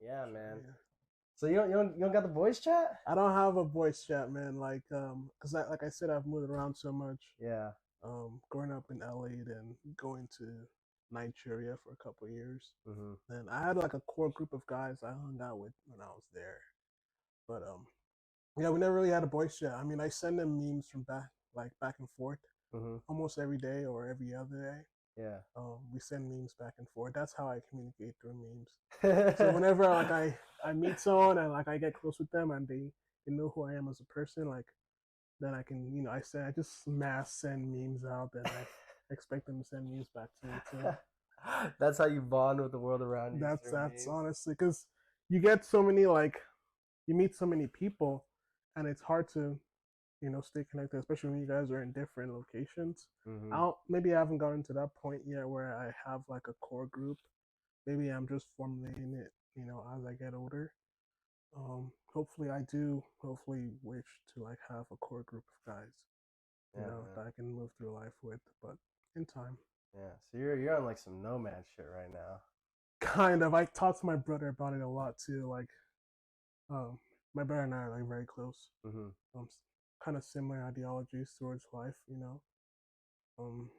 Yeah, man. Yeah. So you don't got the voice chat? I don't have a voice chat, man. Cause like I said, I've moved around so much. Yeah. Growing up in LA, then going to Nigeria for a couple of years. Mm-hmm. And I had like a core group of guys I hung out with when I was there. But yeah, we never really had a voice chat. I mean, I send them memes from back and forth Mm-hmm. almost every day or every other day. Yeah. We send memes back and forth. That's how I communicate through memes. So whenever I meet someone and like I get close with them and they know who I am as a person, like then I can I just mass send memes out and I expect them to send memes back to me too. That's how you bond with the world around you, is through That's memes. honestly because you get so many like you meet so many people and it's hard to stay connected, especially when you guys are in different locations. Mm-hmm. I don't, maybe I haven't gotten to that point yet where I have like a core group. Maybe I'm just formulating it, as I get older. Hopefully I do. Hopefully wish to like have a core group of guys, Yeah, man. that I can move through life with. But in time, Yeah. So you're on like some nomad shit right now. kind of. I talked to my brother about it a lot too. Like, um, my brother and I are like very close. Mm-hmm. Kind of similar ideologies towards life, you know. Um,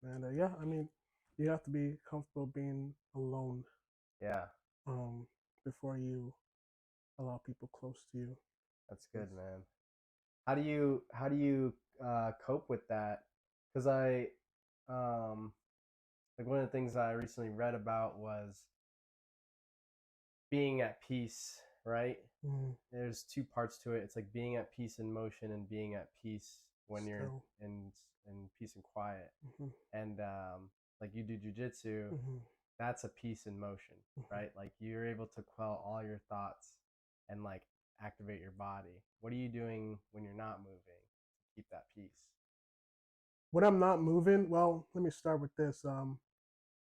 and yeah, I mean, you have to be comfortable being alone, Yeah. um, before you allow people close to you. That's 'Cause- good, man. How do you cope with that? Because um like one of the things I recently read about was being at peace, right? mm, There's two parts to it. It's like being at peace in motion and being at peace when you're still, in peace and quiet. hmm And like you do jujitsu, hmm that's a peace in motion, hmm right? Like you're able to quell all your thoughts and like activate your body. What are you doing when you're not moving to keep that peace? when I'm not moving, well, let me start with this.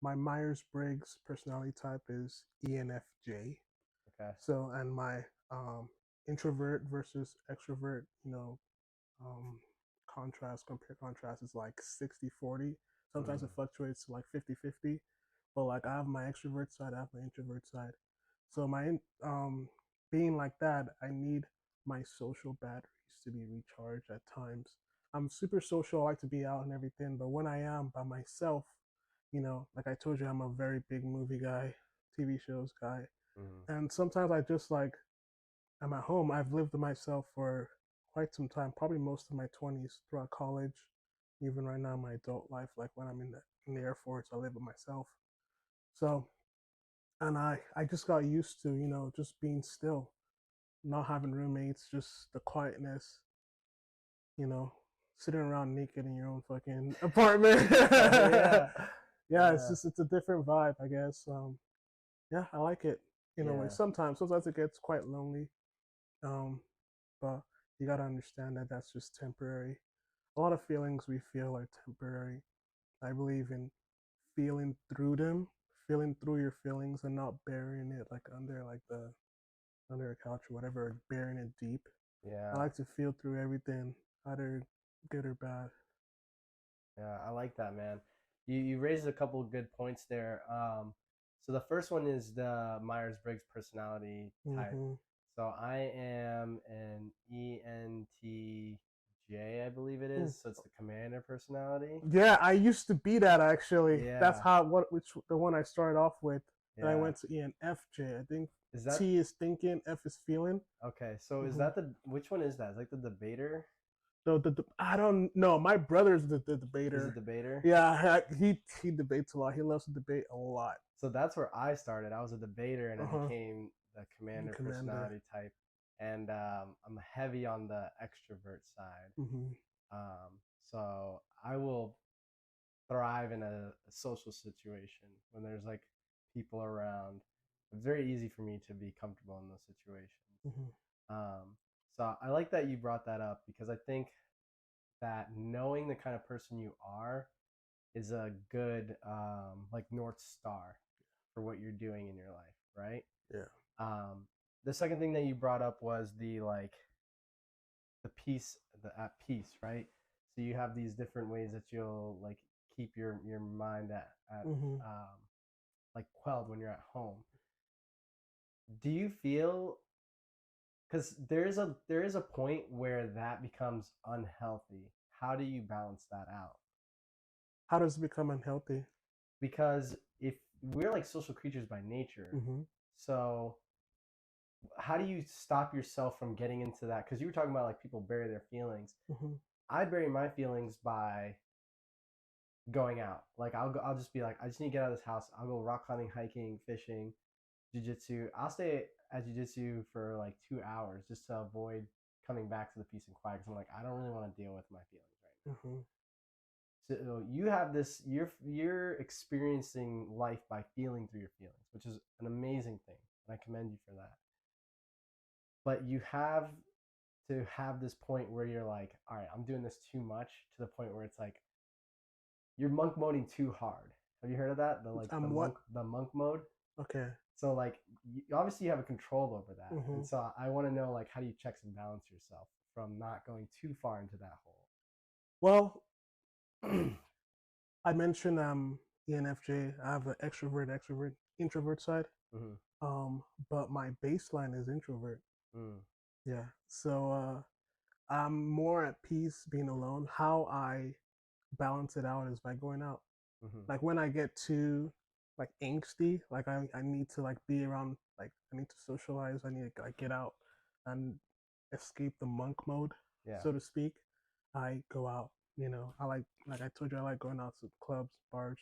My Myers Briggs personality type is ENFJ. Okay. So, and my introvert versus extrovert, um, compare contrast is like 60-40. Sometimes Mm-hmm. it fluctuates to like 50-50. But like I have my extrovert side, I have my introvert side. So being like that, I need my social batteries to be recharged at times. I'm super social, I like to be out and everything, but when I am by myself, like I told you, I'm a very big movie guy, TV shows guy. Mm-hmm. And sometimes I just like I'm at home. I've lived with myself for quite some time, probably most of my 20s throughout college, even right now in my adult life. Like when I'm in the Air Force, I live with myself. So, and I just got used to just being still, not having roommates, just the quietness, you know, sitting around naked in your own fucking apartment. Yeah. Yeah, Yeah. it's a different vibe, I guess. Yeah, I like it in a way. Yeah. Sometimes it gets quite lonely. Um, but you got to understand that that's just temporary. A lot of feelings we feel are temporary. I believe in feeling through them, feeling through your feelings and not burying it like under a couch or whatever, burying it deep. I Yeah. like to feel through everything, either good or bad. Yeah, I like that, man. You raised a couple of good points there. So the first one is the Myers Briggs personality type. Mm-hmm. So I am an ENTJ, I believe it Mm. is. So it's the commander personality. Yeah, I used to be that actually. That's Yeah, how which the one I started off with. Then I yeah. went to ENFJ. I think Is that T is thinking, F is feeling. okay? So is Mm-hmm. that the which one is that? It's like the debater. I don't know. My brother's the Is it debater. debater? Yeah, he debates a lot. He loves to debate a lot. So that's where I started. I was a debater, and I Uh huh. became the commander Commander. personality type. And I'm heavy on the extrovert side. Mm-hmm. So I will thrive in a social situation when there's like people around. It's very easy for me to be comfortable in those situations. Mm-hmm. Um, so I like that you brought that up because I think that knowing the kind of person you are is a good like North Star for what you're doing in your life, right? Yeah. Um, the second thing that you brought up was the like the peace, the at peace, right? So you have these different ways that you'll like keep your mind at Mm-hmm. like quelled when you're at home. Do you feel, because there is a point where that becomes unhealthy? How do you balance that out? How does it become unhealthy? Because if we're like social creatures by nature, Mm-hmm. so how do you stop yourself from getting into that? Because you were talking about like people bury their feelings. Mm-hmm. I bury my feelings by going out. Like I'll just be like, I just need to get out of this house. I'll go rock climbing, hiking, fishing, jujitsu. I'll stay at jujitsu for like 2 hours just to avoid coming back to the peace and quiet. Because I'm like, I don't really want to deal with my feelings right now. Mm-hmm. So you have this. You're experiencing life by feeling through your feelings, which is an amazing thing, and I commend you for that. But you have to have this point where you're like, all right, I'm doing this too much to the point where it's like you're monk moding too hard. Have you heard of that? What? The monk mode. Okay. So like obviously you have a control over that, Mm-hmm. and so I want to know like how do you checks and balance yourself from not going too far into that Well, hole? I mentioned ENFJ. I have an extrovert, extrovert, introvert side. Mm-hmm. But my baseline is introvert. Mm. Yeah. So I'm more at peace being alone. How I balance it out is by going out. Mm-hmm. Like when I get too like angsty, like I need to like be around, like I need to socialize, I need to like get out and escape the monk mode, Yeah. so to speak. I go out, I like I told you, I like going out to clubs, bars,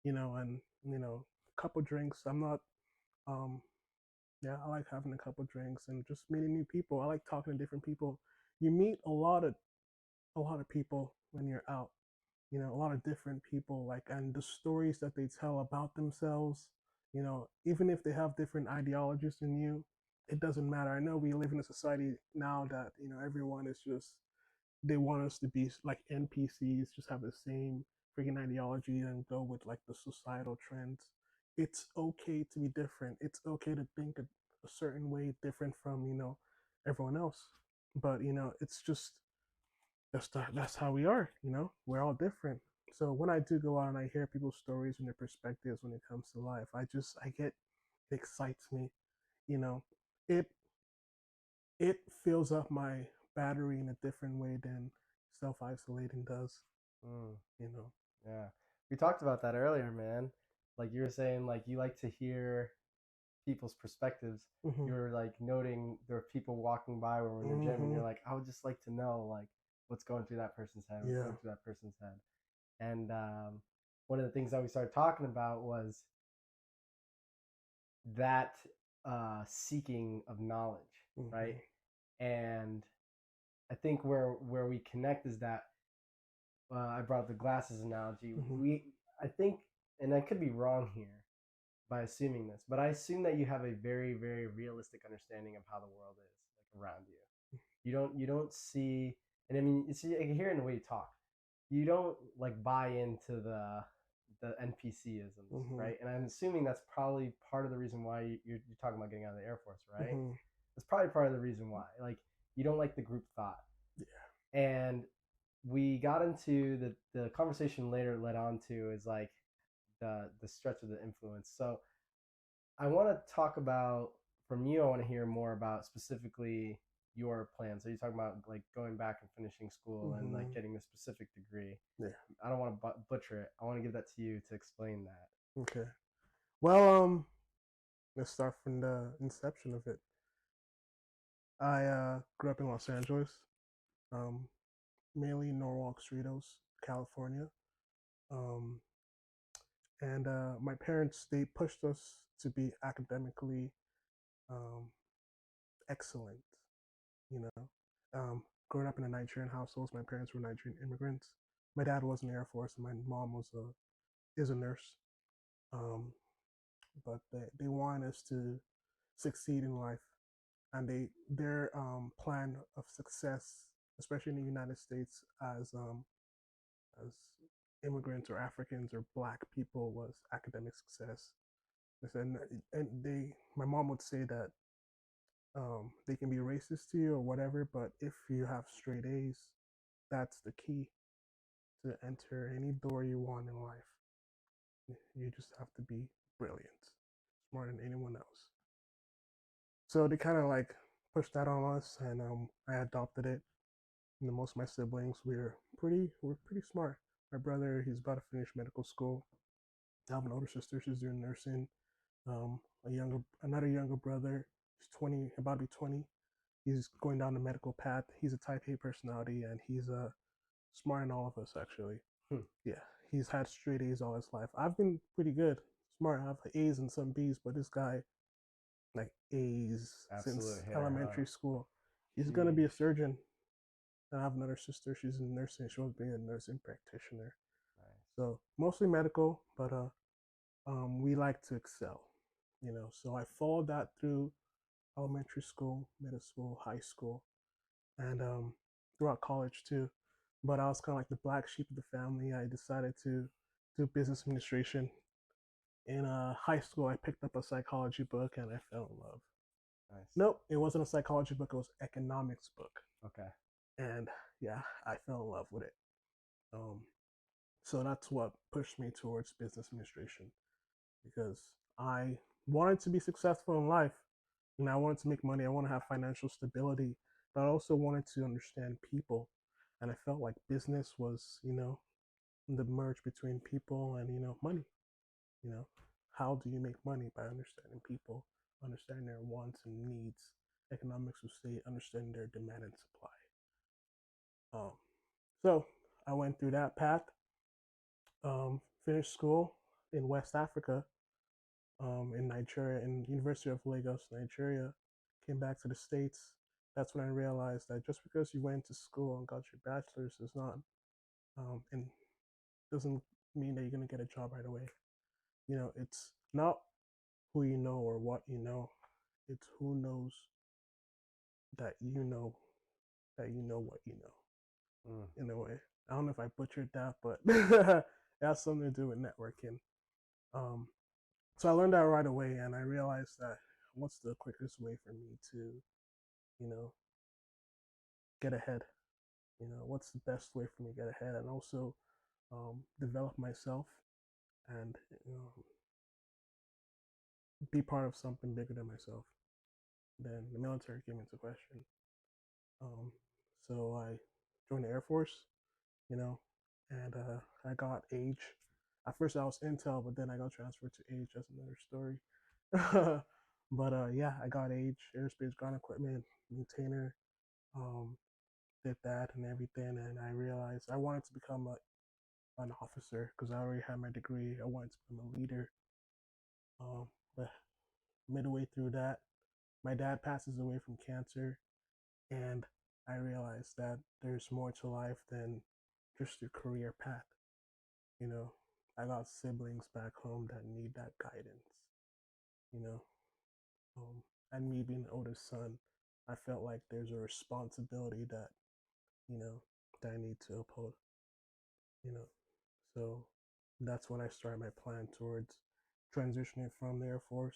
and a couple drinks. I'm not um yeah, I like having a couple drinks and just meeting new people. I like talking to different people. You meet a lot of people when you're out, a lot of different people, like, and the stories that they tell about themselves, even if they have different ideologies than you, it doesn't matter. I know we live in a society now that everyone is just, they want us to be like NPCs, just have the same freaking ideology and go with like the societal trends. It's okay to be different. It's okay to think a certain way different from everyone else. But it's just, that's how we are. We're all different. So when I do go out and I hear people's stories and their perspectives when it comes to life, I get, it excites me. You know, it it fills up my battery in a different way than self isolating does. Mm. You know. Yeah. We talked about that earlier, man. Like you were saying, like you like to hear people's perspectives. Mm-hmm. You were like noting there are people walking by when we're in the gym, and Mm-hmm. you're like, I would just like to know like what's going through that person's head, what's Yeah. going through that person's head. And one of the things that we started talking about was that seeking of knowledge, right? Mm-hmm. And I think where we connect is that I brought the glasses analogy. Mm-hmm. I think, and I could be wrong here by assuming this, but I assume that you have a very, very realistic understanding of how the world is like around you. You don't see, and I mean, it's, you can hear it in the way you talk. You don't like buy into the NPC isms, Mm-hmm. right? And I'm assuming that's probably part of the reason why you're talking about getting out of the Air Force, right? Mm-hmm. That's probably part of the reason why. Like you don't like the group thought, Yeah. and we got into the conversation later led on to is like the stretch of the influence. So I want to talk about from you. I want to hear more about specifically your plans. Are you talking about like going back and finishing school and like Mm-hmm. getting a specific degree? Yeah. I don't want to butcher it. I want to give that to you to explain that. Okay. Well, let's start from the inception of it. I grew up in Los Angeles, um, mainly Norwalk, Cerritos, California. Um, and my parents, they pushed us to be academically um, excellent. You know, growing up in a Nigerian household, my parents were Nigerian immigrants. My dad was in the Air Force, and my mom is a nurse. Um, but they want us to succeed in life, and their plan of success, especially in the United States, as immigrants or Africans or Black people, was academic success. And my mom would say that they can be racist to you or whatever, but if you have straight A's, that's the key to enter any door you want in life. You just have to be brilliant, smarter than anyone else. So they kind of like pushed that on us, and I adopted it. You know, most of my siblings we're pretty smart. My brother, he's about to finish medical school. I have an older sister, she's doing nursing. Another younger brother, he's 20, about to be 20. He's going down the medical path. He's a type A personality, and he's smarter than all of us actually. Hmm. Yeah, he's had straight A's all his life. I've been pretty good, smart. I have A's and some B's, but this guy like A's since Absolute hitter, huh? elementary school. He's gonna be a Sheesh. surgeon. And I have another sister. She's in nursing. She wants to be a nursing practitioner. Nice. So mostly medical, but we like to excel. You know, so I followed that through elementary school, middle school, high school, and throughout college too. But I was kind of like the black sheep of the family. I decided to do business administration. In high school, I picked up a psychology book and I fell in love. Nice. Nope, it wasn't a psychology book. It was economics book, Okay. and yeah, I fell in love with it. Um, so that's what pushed me towards business administration because I wanted to be successful in life, and I wanted to make money. I want to have financial stability, but I also wanted to understand people, and I felt like business was, you know, the merge between people and money. You know, how do you make money? By understanding people, understanding their wants and needs. Economics would say understanding their demand and supply. So I went through that path, finished school in West Africa, in Nigeria, in University of Lagos, Nigeria. Came back to the States. That's when I realized that just because you went to school and got your bachelor's is not, and doesn't mean that you're gonna get a job right away. You know, it's not who you know or what you know. It's who knows that you know what you know. Mm. In a way, I don't know if I butchered that, but it has something to do with networking. Um, so I learned that right away, and I realized that what's the quickest way for me to, you know, get ahead? You know, what's the best way for me to get ahead and also develop myself and be part of something bigger than myself? Then the military came into question. Um, so I joined the Air Force, you know, and I got age. At first I was intel, but then I got transferred to age. That's another story. But yeah, I got age, airspace ground equipment maintainer. Um, did that and everything, and I realized I wanted to become an officer because I already had my degree. I wanted to become a leader. But midway through that, my dad passes away from cancer, and I realized that there's more to life than just your career path. You know, I got siblings back home that need that guidance. You know, and me being the oldest son, I felt like there's a responsibility that you know that I need to uphold. You know, so that's when I started my plan towards transitioning from the Air Force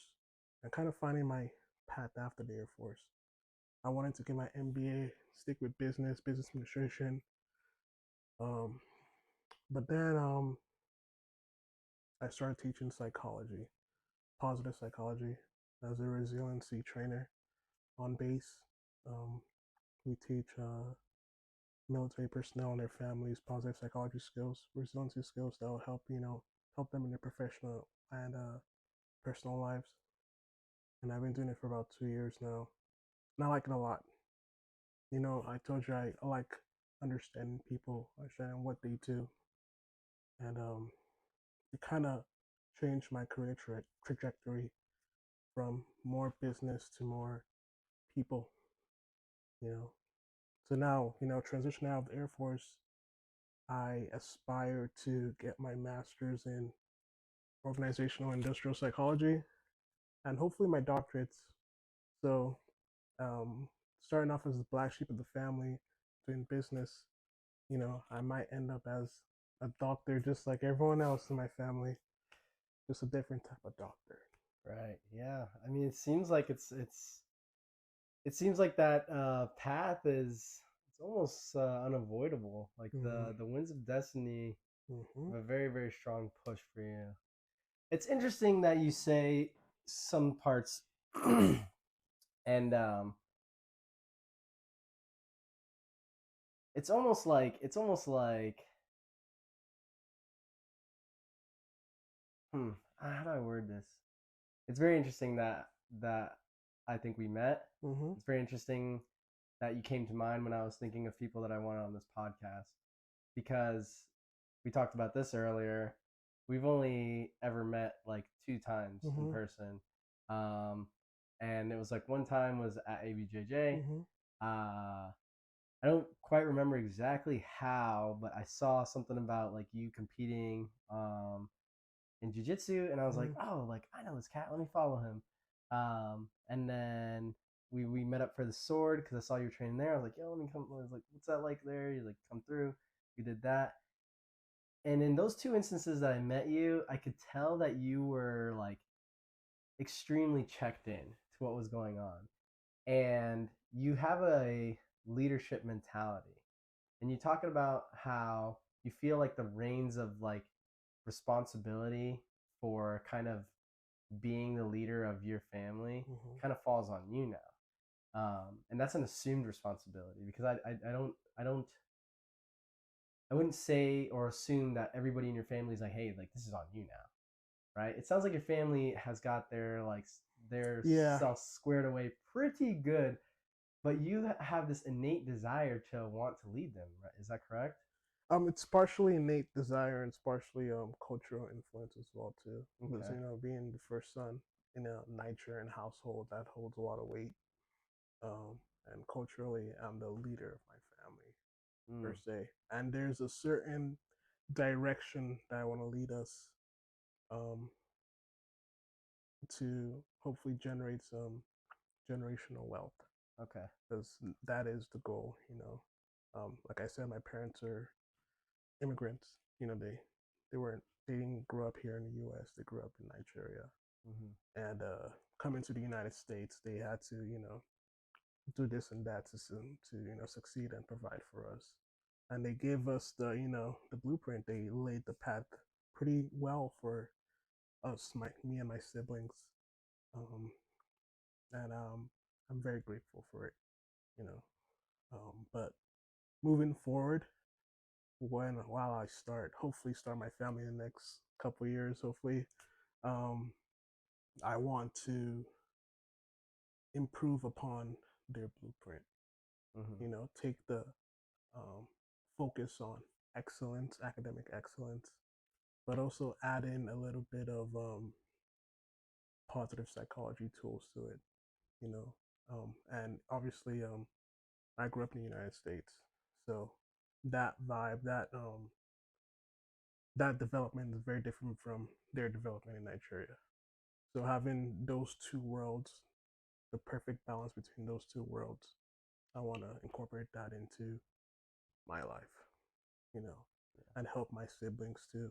and kind of finding my path after the Air Force. I wanted to get my MBA, stick with business administration. Um, but then I started teaching psychology, positive psychology, as a resiliency trainer on base. Um, we teach military personnel and their families positive psychology skills, resiliency skills that will help help them in their professional and personal lives. And I've been doing it for about 2 years now. And I like it a lot. You know, I told you I like understanding people, understanding what they do, and it kind of changed my career trajectory from more business to more people. You know, so now transition out of the Air Force, I aspire to get my master's in organizational industrial psychology and hopefully my doctorates. So, um, starting off as the black sheep of the family, doing business, I might end up as a doctor just like everyone else in my family, just a different type of doctor. Right. Yeah. I mean, it seems like it seems like that path is it's almost unavoidable. Like Mm-hmm. the winds of destiny Mm-hmm. have a very very strong push for you. It's interesting that you say some parts And it's almost like how do I word this? It's very interesting that I think we met. Mm-hmm. It's very interesting that you came to mind when I was thinking of people that I wanted on this podcast, because we talked about this earlier. We've only ever met like 2 times in Mm-hmm. person. Um, and it was like one time was at ABJJ. Mm-hmm. I don't quite remember exactly how, but I saw something about like you competing in jiu-jitsu, and I was like, Mm-hmm. oh, like I know this cat, let me follow him. And then we met up for the sword because I saw you were training there. I was like, yo, let me come. I was like, what's that like there? You like come through. We did that, and in those 2 instances that I met you, I could tell that you were like extremely checked in to what was going on, and you have a leadership mentality, and you talking about how you feel like the reins of like responsibility for kind of being the leader of your family Mm-hmm. kind of falls on you now. And that's an assumed responsibility, because I wouldn't say or assume that everybody in your family is like, hey, like this is on you now, right? It sounds like your family has got their Yeah. self squared away pretty good, but you have this innate desire to want to lead them, right? Is that correct? It's partially innate desire and it's partially cultural influence as well too. Because Okay. being the first son in a Nigerian household, that holds a lot of weight. And culturally, I'm the leader of my family per Mm, se, and there's a certain direction that I want to lead us um, to hopefully generate some generational wealth, okay. because that is the goal. Like I said, my parents are immigrants. They didn't grow up here in the U.S. They grew up in Nigeria, Mm-hmm. and coming to the United States, they had to do this and that to succeed and provide for us. And they gave us the blueprint. They laid the path pretty well for us, me and my siblings, um, and I'm very grateful for it. You know, but moving forward, while I hopefully start my family in the next couple of years, hopefully, um, I want to improve upon their blueprint. Mm-hmm. Take the um, focus on excellence, academic excellence, but also add in a little bit of positive psychology tools to it. You know, and obviously, I grew up in the United States, so that vibe, that development is very different from their development in Nigeria. So having those two worlds, the perfect balance between those two worlds, I want to incorporate that into my life, you know, and help my siblings too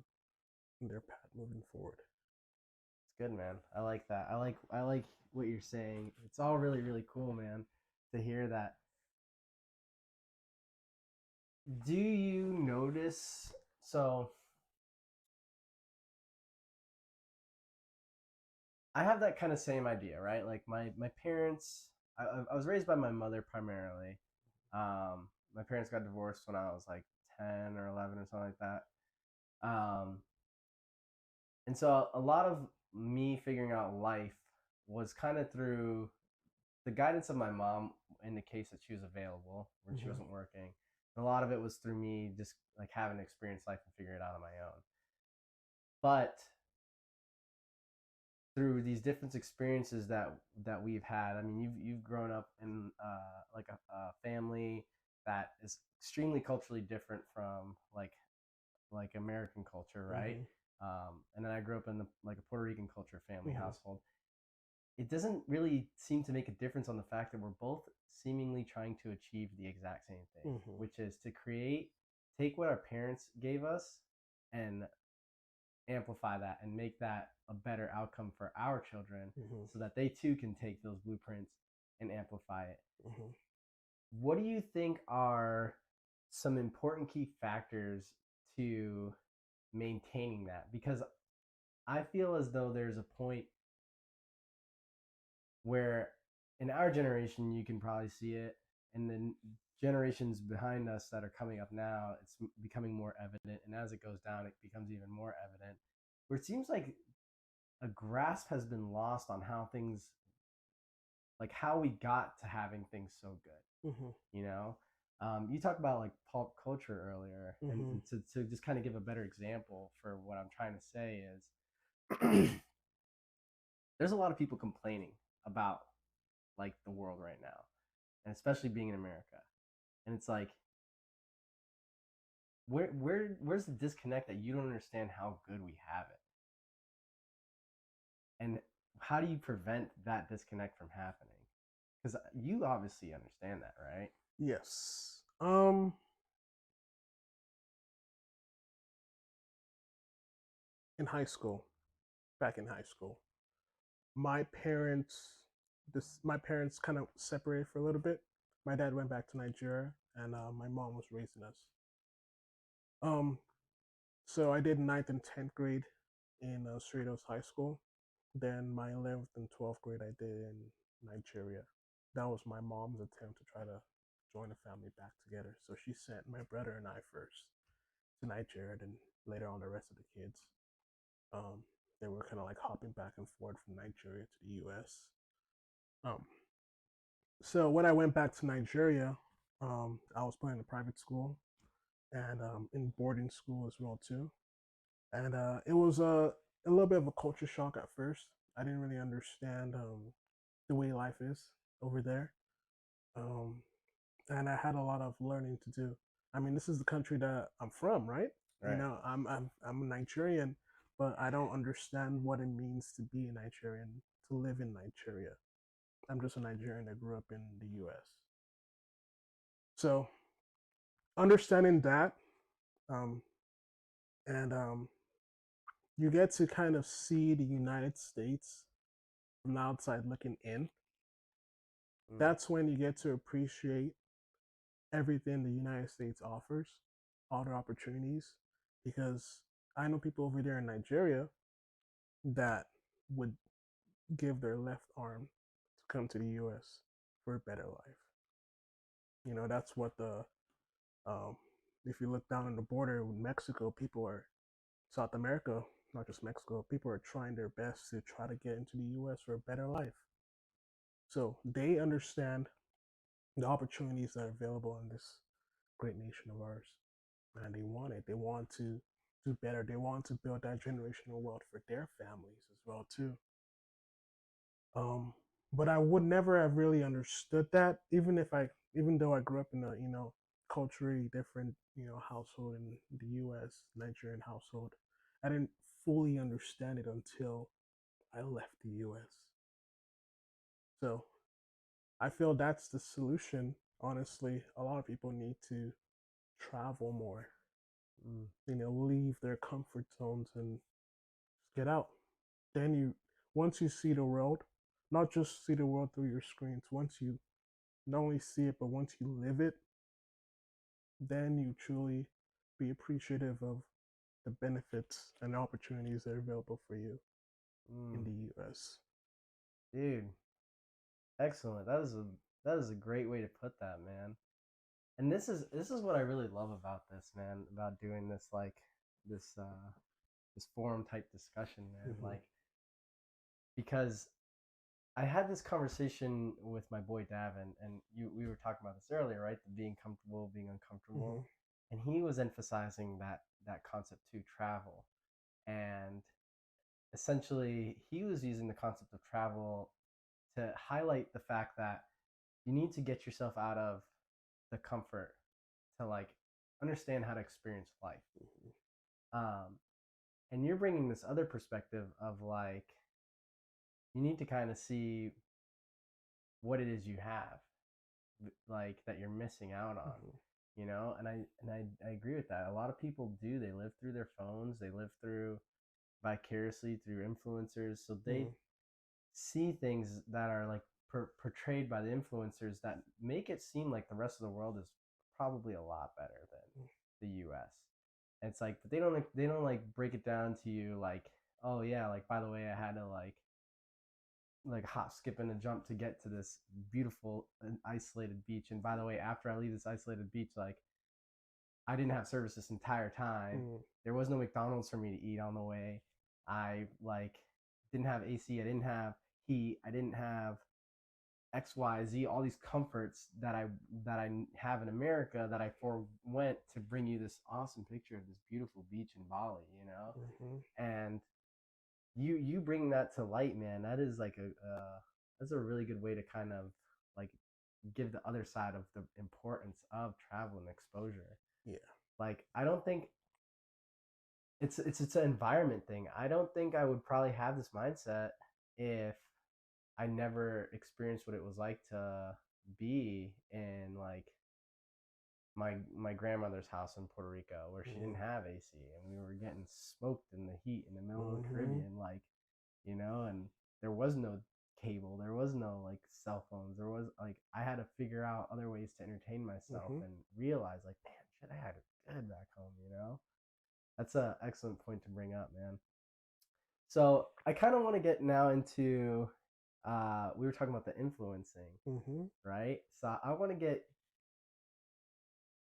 in their path moving forward. It's good, man. I like that. I like what you're saying. It's all really really cool, man, to hear that. Do you notice? So I have that kind of same idea, right? Like my parents. I was raised by my mother primarily. My parents got divorced when I was like 10 or 11 or something like that. Um, and so a lot of me figuring out life was kind of through the guidance of my mom in the case that she was available when she Mm-hmm. wasn't working. And a lot of it was through me just like having to experience life and figure it out on my own. But through these different experiences that we've had, I mean, you've grown up in like a family that is extremely culturally different from like American culture, right? Mm-hmm. And then I grew up in like a Puerto Rican culture family Mm-hmm. household. It doesn't really seem to make a difference on the fact that we're both seemingly trying to achieve the exact same thing, Mm-hmm. which is to take what our parents gave us and amplify that and make that a better outcome for our children, Mm-hmm. so that they too can take those blueprints and amplify it. Mm-hmm. What do you think are some important key factors to maintaining that? Because I feel as though there's a point where in our generation, you can probably see it. And then generations behind us that are coming up now, it's becoming more evident. And as it goes down, it becomes even more evident. Where it seems like a grasp has been lost on how things, like how we got to having things so good. Mm-hmm. You know, you talked about like pulp culture earlier, and, Mm-hmm. and to just kind of give a better example for what I'm trying to say is there's a lot of people complaining about like the world right now, and especially being in America. And it's like, where's the disconnect that you don't understand how good we have it, and how do you prevent that disconnect from happening? Because you obviously understand that, right? Yes. In high school, back in high school, my parents, my parents kind of separated for a little bit. My dad went back to Nigeria, and my mom was raising us. Um, so I did ninth and 10th grade in Cerritos High School. Then my 11th and 12th grade I did in Nigeria. That was my mom's attempt to try to join the family back together. So she sent my brother and I first to Nigeria, and later on the rest of the kids. Um, they were kind of like hopping back and forth from Nigeria to the U.S. Um, so when I went back to Nigeria, I was put in a private school and in boarding school as well too. And it was a little bit of a culture shock at first. I didn't really understand the way life is over there, um, and I had a lot of learning to do. I mean, this is the country that I'm from, right? You Right. know, I'm a Nigerian, but I don't understand what it means to be a Nigerian, to live in Nigeria. I'm just a Nigerian that grew up in the U.S. So understanding that, um, and you get to kind of see the United States from the outside looking in. Mm. That's when you get to appreciate everything the United States offers, all the opportunities, because I know people over there in Nigeria that would give their left arm to come to the US for a better life. You know, that's what um, if you look down on the border with Mexico, people are, South America, not just Mexico, people are trying their best to try to get into the US for a better life. So they understand the opportunities that are available in this great nation of ours. And they want it. They want to do better. They want to build that generational wealth for their families as well too. Um, but I would never have really understood that, even though I grew up in a culturally different household in the U.S. Nigerian household, I didn't fully understand it until I left the U.S. So I feel that's the solution. Honestly, a lot of people need to travel more. Mm. Leave their comfort zones and get out. Then once you see the world, not just see the world through your screens, once you not only see it, but once you live it, then you truly be appreciative of the benefits and opportunities that are available for you in Mm. the US. Dude, excellent. That is a great way to put that, man. And this is what I really love about this, man, about doing this like this this forum type discussion, man. Mm-hmm. Like because I had this conversation with my boy Davin, and we were talking about this earlier, right? The being comfortable, being Mm-hmm. uncomfortable, and he was emphasizing that concept to travel, and essentially he was using the concept of travel to highlight the fact that you need to get yourself out of the comfort to like understand how to experience life. Um, and you're bringing this other perspective of like you need to kind of see what it is you have like that you're missing out on, Mm-hmm. and I agree with that. A lot of people do. They live through their phones, they live through vicariously through influencers, so they Mm-hmm. see things that are like portrayed by the influencers that make it seem like the rest of the world is probably a lot better than the US. And it's like, but they don't like break it down to you like, oh yeah, like by the way, I had to like like hop, skip, and a jump to get to this beautiful and isolated beach. And by the way, after I leave this isolated beach, like I didn't have service this entire time. Mm. There was no McDonald's for me to eat on the way. I like didn't have AC. I didn't have heat. I didn't have X, Y, Z. All these comforts that I have in America that I forwent to bring you this awesome picture of this beautiful beach in Bali. You know, Mm-hmm. and you bring that to light, man. That is like that's a really good way to kind of like give the other side of the importance of travel and exposure. Yeah. Like I don't think it's an environment thing. I don't think I would probably have this mindset if I never experienced what it was like to be in like my grandmother's house in Puerto Rico where she didn't have AC and we were getting smoked in the heat in the middle of the Caribbean, like, you know, and there was no cable, there was no like cell phones, there was like I had to figure out other ways to entertain myself Mm-hmm. and realize like, man, shit, I had it good back home, you know. That's an excellent point to bring up, man. So I kind of want to get now into we were talking about the influencing, Mm-hmm. right? So I want to get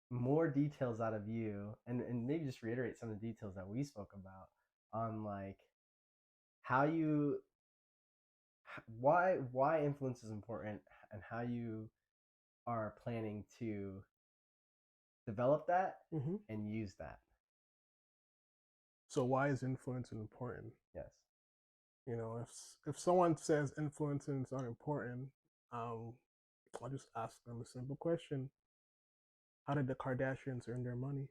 more details out of you and maybe just reiterate some of the details that we spoke about on like how you why influence is important and how you are planning to develop that Mm-hmm. and use that. So why is influencing important? Yes. You know, if someone says influencing is unimportant, um, I'll just ask them a simple question: how did the Kardashians earn their money?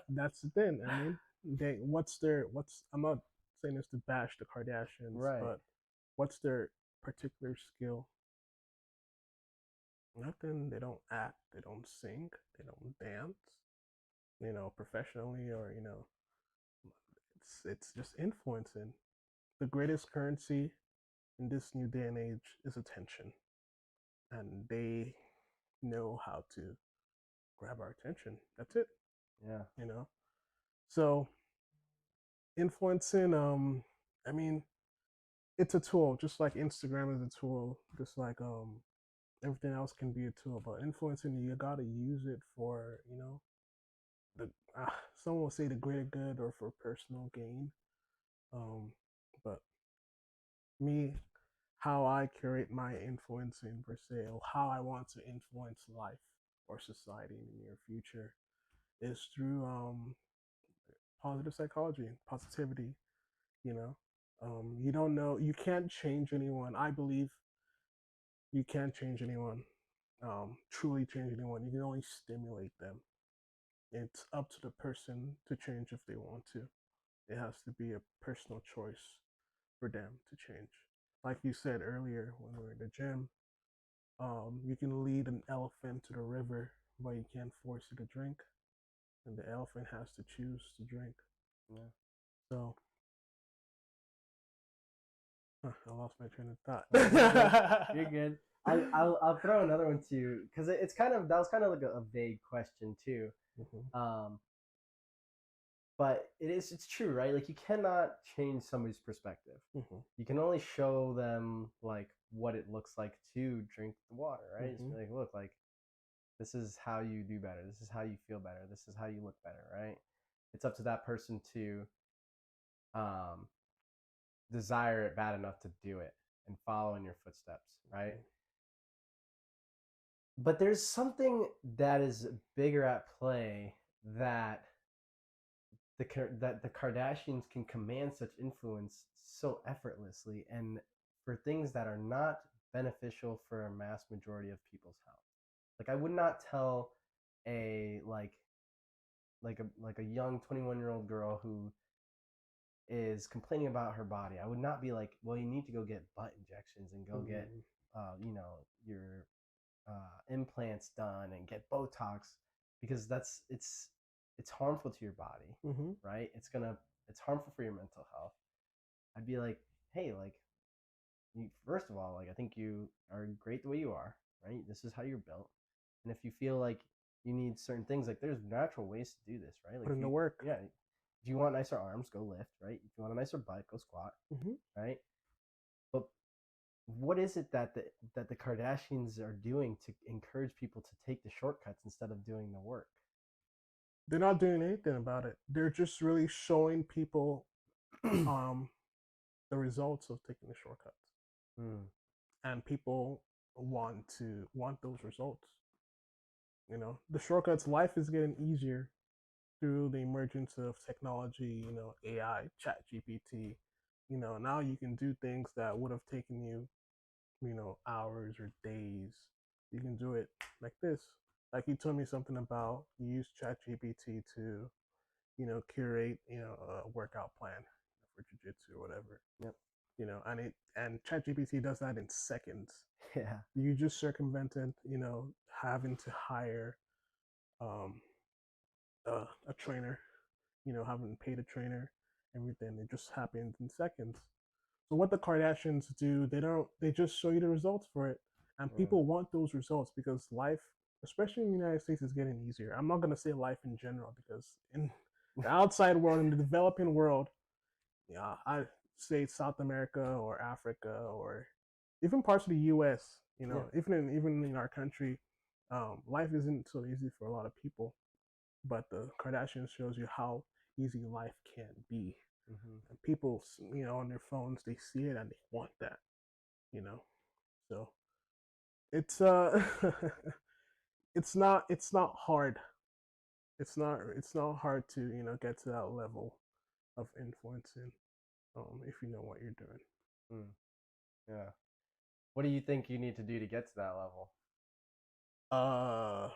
That's the thing. I mean, what's I'm not saying this to bash the Kardashians, Right. but what's their particular skill? Nothing. They don't act. They don't sing. They don't dance. You know, professionally or it's just influencing. The greatest currency in this new day and age is attention, and they know how to grab our attention. That's it. Yeah. You know. So influencing. I mean, it's a tool, just like Instagram is a tool, just like everything else can be a tool. But influencing, you gotta use it for the someone will say the greater good or for personal gain. Um, but me, how I curate my influencing per se, or how I want to influence life or society in the near future, is through positive psychology, positivity. You know, you don't know, you can't change anyone. I believe you can't change anyone, truly change anyone. You can only stimulate them. It's up to the person to change if they want to. It has to be a personal choice for them to change. Like you said earlier when we were in the gym, you can lead an elephant to the river, but you can't force it to drink, and the elephant has to choose to drink. Yeah. So, I lost my train of Oh, you're good. thought. You're good. I'll throw another one to you because it's kind of that was kind of like a vague question too. Mhm. Um, but it's true, right? Like you cannot change somebody's perspective. Mhm. You can only show them like what it looks like to drink the water, right? It's Mhm. like, look, like this is how you do better. This is how you feel better. This is how you look better, right? It's up to that person to um, desire it bad enough to do it and follow in your footsteps, right? Mhm. But there's something that is bigger at play that the Kardashians can command such influence so effortlessly and for things that are not beneficial for a mass majority of people's health. Like I would not tell a like a young 21-year-old girl who is complaining about her body. I would not be like, well, you need to go get butt injections and go get Mhm. your implants done and get Botox because it's harmful to your body, Mhm. right? It's harmful for your mental health. I'd be like, hey, like first of all, like I think you are great the way you are, right? This is how you're built, and if you feel like you need certain things, like there's natural ways to do this, right? Like Put in the work. yeah, if you want nicer arms, go lift, right? If you want a nicer butt, go squat, Mm-hmm. right? But what is it that the Kardashians are doing to encourage people to take the shortcuts instead of doing the work? They're not doing anything about it. They're just really showing people um, the results of taking the shortcuts, Mm, and people want those results. The shortcuts. Life is getting easier through the emergence of technology. AI, Chat GPT. Now you can do things that would have taken you, hours or days. You can do it like this. Like you told me something about you use Chat GPT to, curate, a workout plan for jujitsu or whatever. yep. And ChatGPT does that in seconds. Yeah. You just circumvented, having to hire um, a trainer, having to pay the trainer, everything. It just happens in seconds. So what the Kardashians do, they just show you the results for it. And Mm, people want those results because life, especially in the United States, is getting easier. I'm not gonna say life in general because in the outside world, in the developing world, yeah, I say South America or Africa or even parts of the US, yeah. even in our country, life isn't so easy for a lot of people. But the Kardashians shows you how easy life can be. Mm-hmm. And people, on their phones, they see it and they want that, you know. So it's it's not hard. It's not hard to get to that level of influencing, if you know what you're doing. Mm, yeah. What do you think you need to do to get to that level? Uh,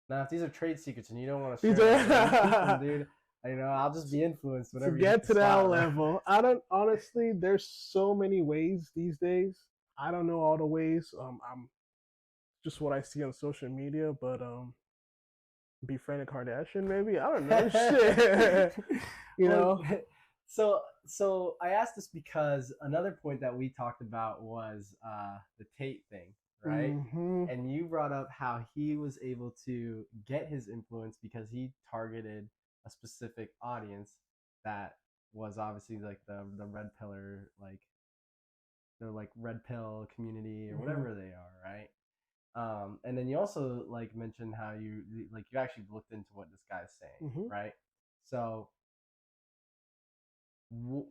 Now, if these are trade secrets and you don't want to these share them, then you keep them, are dude. I'll just be influenced to whenever you hit get the to that spot, bro. level. I don't honestly. There's so many ways these days. I don't know all the ways. I'm just what I see on social media, but befriend a Kardashian, maybe. I don't know. Shit. you Well, know. so I asked this because another point that we talked about was the Tate thing, right? Mm-hmm. And you brought up how he was able to get his influence because he targeted a specific audience that was obviously like the red pillar, like the like red pill community or Mm-hmm. whatever they are, right? And then you also like mentioned how you actually looked into what this guy's saying, Mm-hmm. right? So w-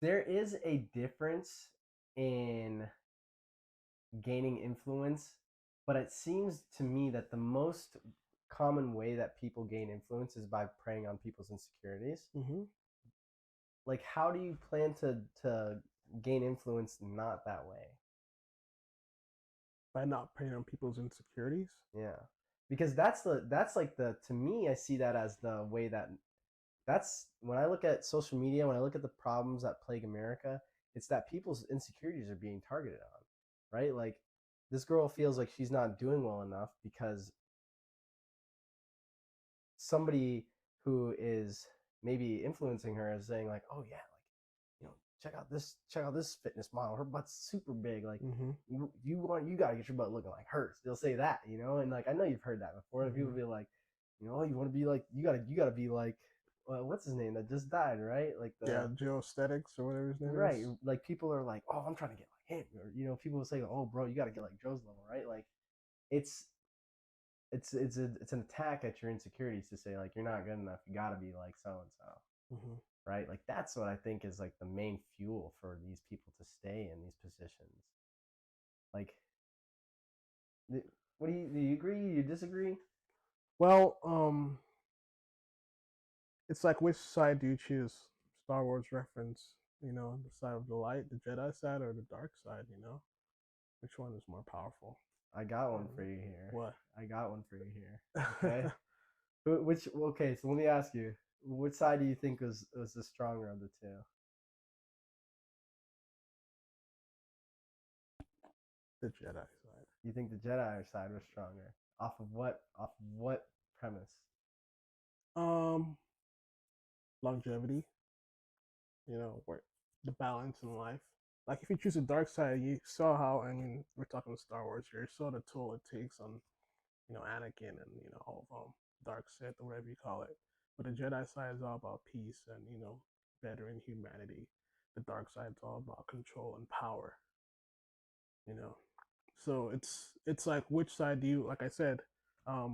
there is a difference in gaining influence, but it seems to me that the most common way that people gain influence is by preying on people's insecurities. Mm-hmm. Like, how do you plan to gain influence not that way? By not preying on people's insecurities. Yeah, because that's like the to me I see that as the way that that's when I look at social media, when I look at the problems that plague America, it's that people's insecurities are being targeted on, right? Like this girl feels like she's not doing well enough because somebody who is maybe influencing her is saying like, "Oh yeah, like check out this fitness model. Her butt's super big. Like Mm-hmm. you gotta get your butt looking like hers." They'll say that, and like I know you've heard that before. People Mm-hmm. be like, you want to be like you gotta be like, well, what's his name that just died, right? Like Yeah, the geosthetics or whatever his name right, is. like people are like, oh, I'm trying to get like him, or people will say, oh, bro, you gotta get like Joe's level, right? Like it's it's an attack at your insecurities to say like you're not good enough. You gotta be like so and so, Mm-hmm. right? Like that's what I think is like the main fuel for these people to stay in these positions. Like, do you agree? You disagree? Well, it's like which side do you choose? Star Wars reference. The side of the light, the Jedi side, or the dark side. Which one is more powerful? I got one for Um, you here. what? I got one for you here. Okay. Which okay? So let me ask you, which side do you think was the stronger of the two? The Jedi side. You think the Jedi side was stronger? Off of what? Off of what premise? Um, Longevity. Where the balance in life. Like if you choose the dark side, you saw how. I mean, we're talking Star Wars here. You saw the toll it takes on Anakin and all of them, dark Sith or whatever you call it. But the Jedi side is all about peace and bettering humanity. The dark side is all about control and power. You know, so it's like, which side do you, like I said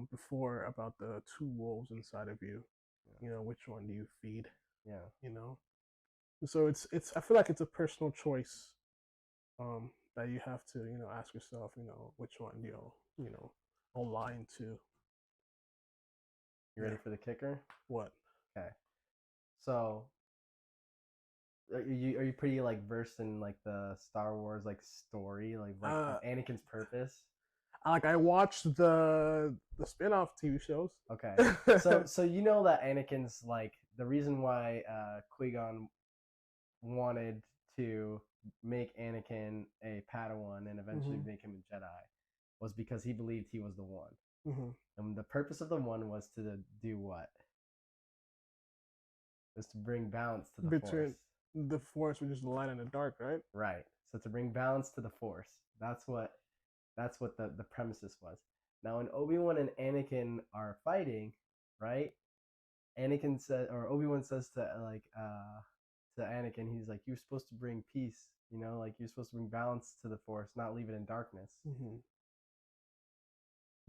before about the two wolves inside of you? Which one do you feed? Yeah. So it's I feel like it's a personal choice that you have to ask yourself, which one align to. You ready for the kicker? What? Okay. So are you pretty like versed in like the Star Wars like story, like Anakin's purpose? I watched the spin-off TV shows. Okay. So you know that Anakin's like the reason why Qui-Gon wanted to make Anakin a Padawan and eventually make him a Jedi was because he believed he was the one. And the purpose of the one was to do what? Was to bring balance to the Between Force. The Force, which is the light and the dark, right? Right. So to bring balance to the Force. That's what the premises was. Now when Obi-Wan and Anakin are fighting, right? Anakin said, or Obi-Wan says to Anakin, he's like, you're supposed to bring peace, like you're supposed to bring balance to the Force, not leave it in darkness.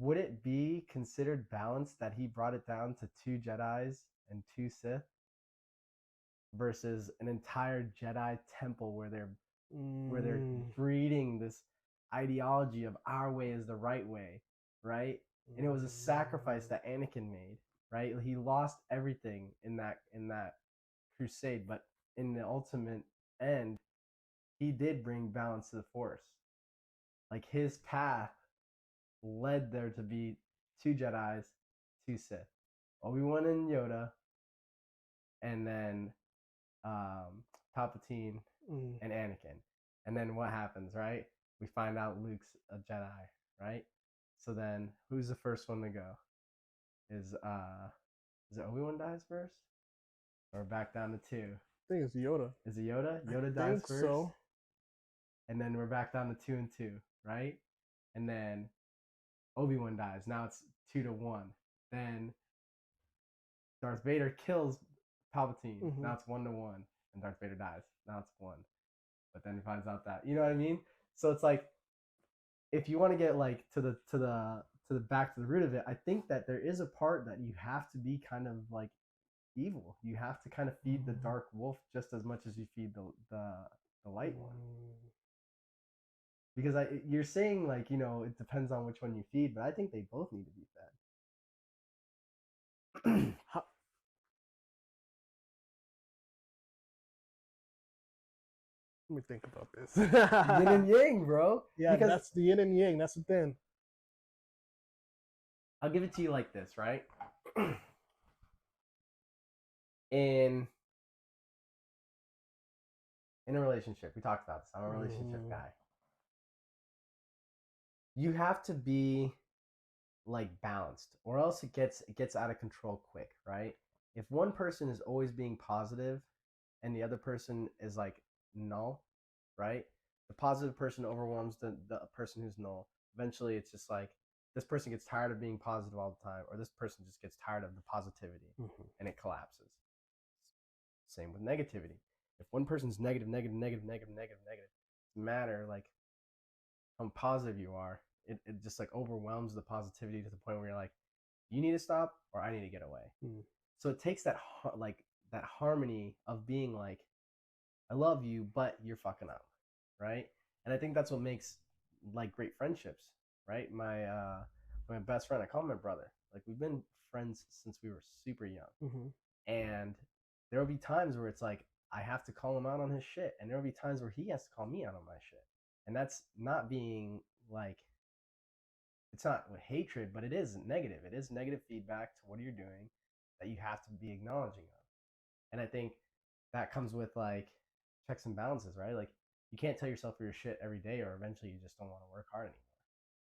Would it be considered balanced that he brought it down to 2 Jedis and 2 Sith versus an entire Jedi temple where they're breeding this ideology of our way is the right way, right? And it was a sacrifice that Anakin made, right? He lost everything in that crusade, but in the ultimate end, he did bring balance to the Force. Like his path led there to be 2 Jedis, 2 Sith, Obi-Wan and Yoda, and then Palpatine and Anakin. And then what happens, right? We find out Luke's a Jedi, right? So then who's the first one to go? Is it Obi-Wan dies first? Or back down to 2? I think it's Yoda. Is it Yoda? Yoda dies first. So. And then we're back down to 2 and 2, right? And then Obi-Wan dies. Now it's 2-1. Then Darth Vader kills Palpatine. Now it's 1-1. And Darth Vader dies. Now it's 1. But then he finds out that, you know what I mean? So it's like, if you want to get like to the back to the root of it, I think that there is a part that you have to be kind of like evil. You have to kind of feed the dark wolf just as much as you feed the light one. Because you're saying like, it depends on which one you feed, but I think they both need to be fed. Let me think about this. Yin and yang, bro. Yeah, because that's the yin and yang. That's the thing. I'll give it to you like this, right? In a relationship, we talked about this. I'm a relationship guy. You have to be like balanced, or else it gets out of control quick, right? If one person is always being positive and the other person is like null, right? The positive person overwhelms the person who's null. Eventually it's just like this person gets tired of being positive all the time, or this person just gets tired of the positivity and it collapses. Same with negativity. If one person's negative, it doesn't matter like how positive you are, it just like overwhelms the positivity to the point where you're like, you need to stop or I need to get away. So it takes that harmony of being like, I love you, but you're fucking up, right? And I think that's what makes like great friendships, right? My best friend, I call him my brother. Like we've been friends since we were super young, and there will be times where it's like I have to call him out on his shit, and there will be times where he has to call me out on my shit, and that's not being like, it's not with hatred, but it is negative. It is negative feedback to what you're doing that you have to be acknowledging of. And I think that comes with like checks and balances, right? Like you can't tell yourself your shit every day, or eventually you just don't want to work hard anymore.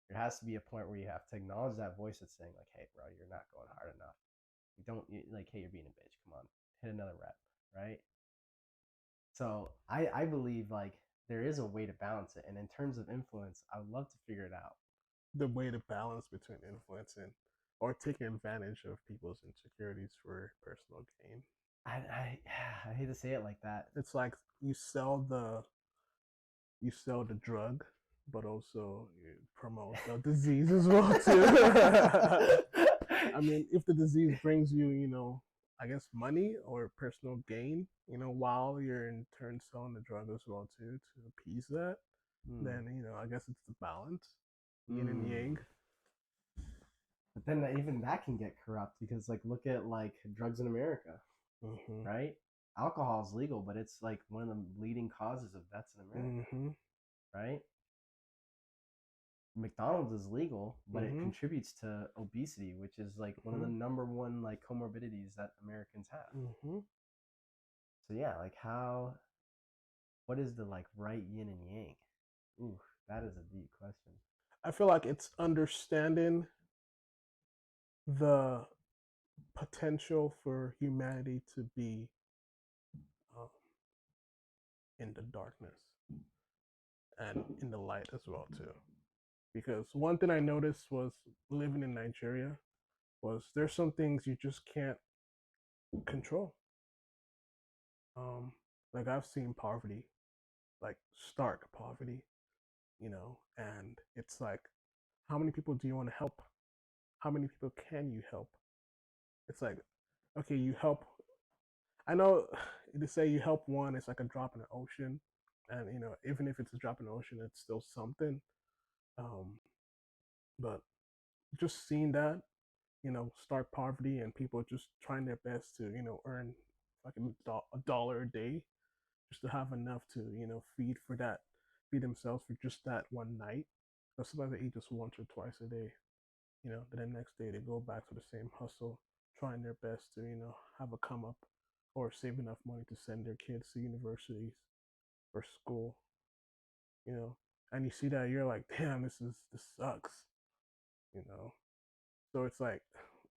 There has to be a point where you have to acknowledge that voice that's saying like, hey bro, you're not going hard enough. You don't like, hey, you're being a bitch, come on, hit another rep, right? So I believe like there is a way to balance it, and in terms of influence, I would love to figure it out. the way to balance between influencing or taking advantage of people's insecurities for personal gain. I I hate to say it like that. It's like you sell the drug, but also you promote the disease as well too. I mean, if the disease brings you, I guess money or personal gain, while you're in turn selling the drug as well too to appease that, Mm. then I guess it's the balance, yin and Mm. yang. But then even that can get corrupt because like look at like drugs in America, Mm-hmm. right? Alcohol is legal, but it's like one of the leading causes of deaths in America, Mm-hmm. right? McDonald's is legal, but it Mm-hmm. contributes to obesity, which is like one of the Mm-hmm. number one like comorbidities that Americans have. Mm-hmm. So yeah, like how what is the like right yin and yang? Ooh, that is a deep question. I feel like it's understanding the potential for humanity to be um, in the darkness and in the light as well too. Because one thing I noticed was living in Nigeria was there's some things you just can't control. Um, like I've seen poverty, like stark poverty, and it's like, how many people do you want to help? How many people can you help? It's like, okay, you help. I know to say you help one, it's like a drop in the ocean, and even if it's a drop in the ocean, it's still something. Um, but just seeing that, stark poverty and people just trying their best to earn like a dollar a day just to have enough to feed themselves for just that one night. Or sometimes they eat just once or twice a day. Then the next day they go back to the same hustle, trying their best to have a come up or save enough money to send their kids to universities or school. You know, and you see that you're like, damn, this sucks. You know, so it's like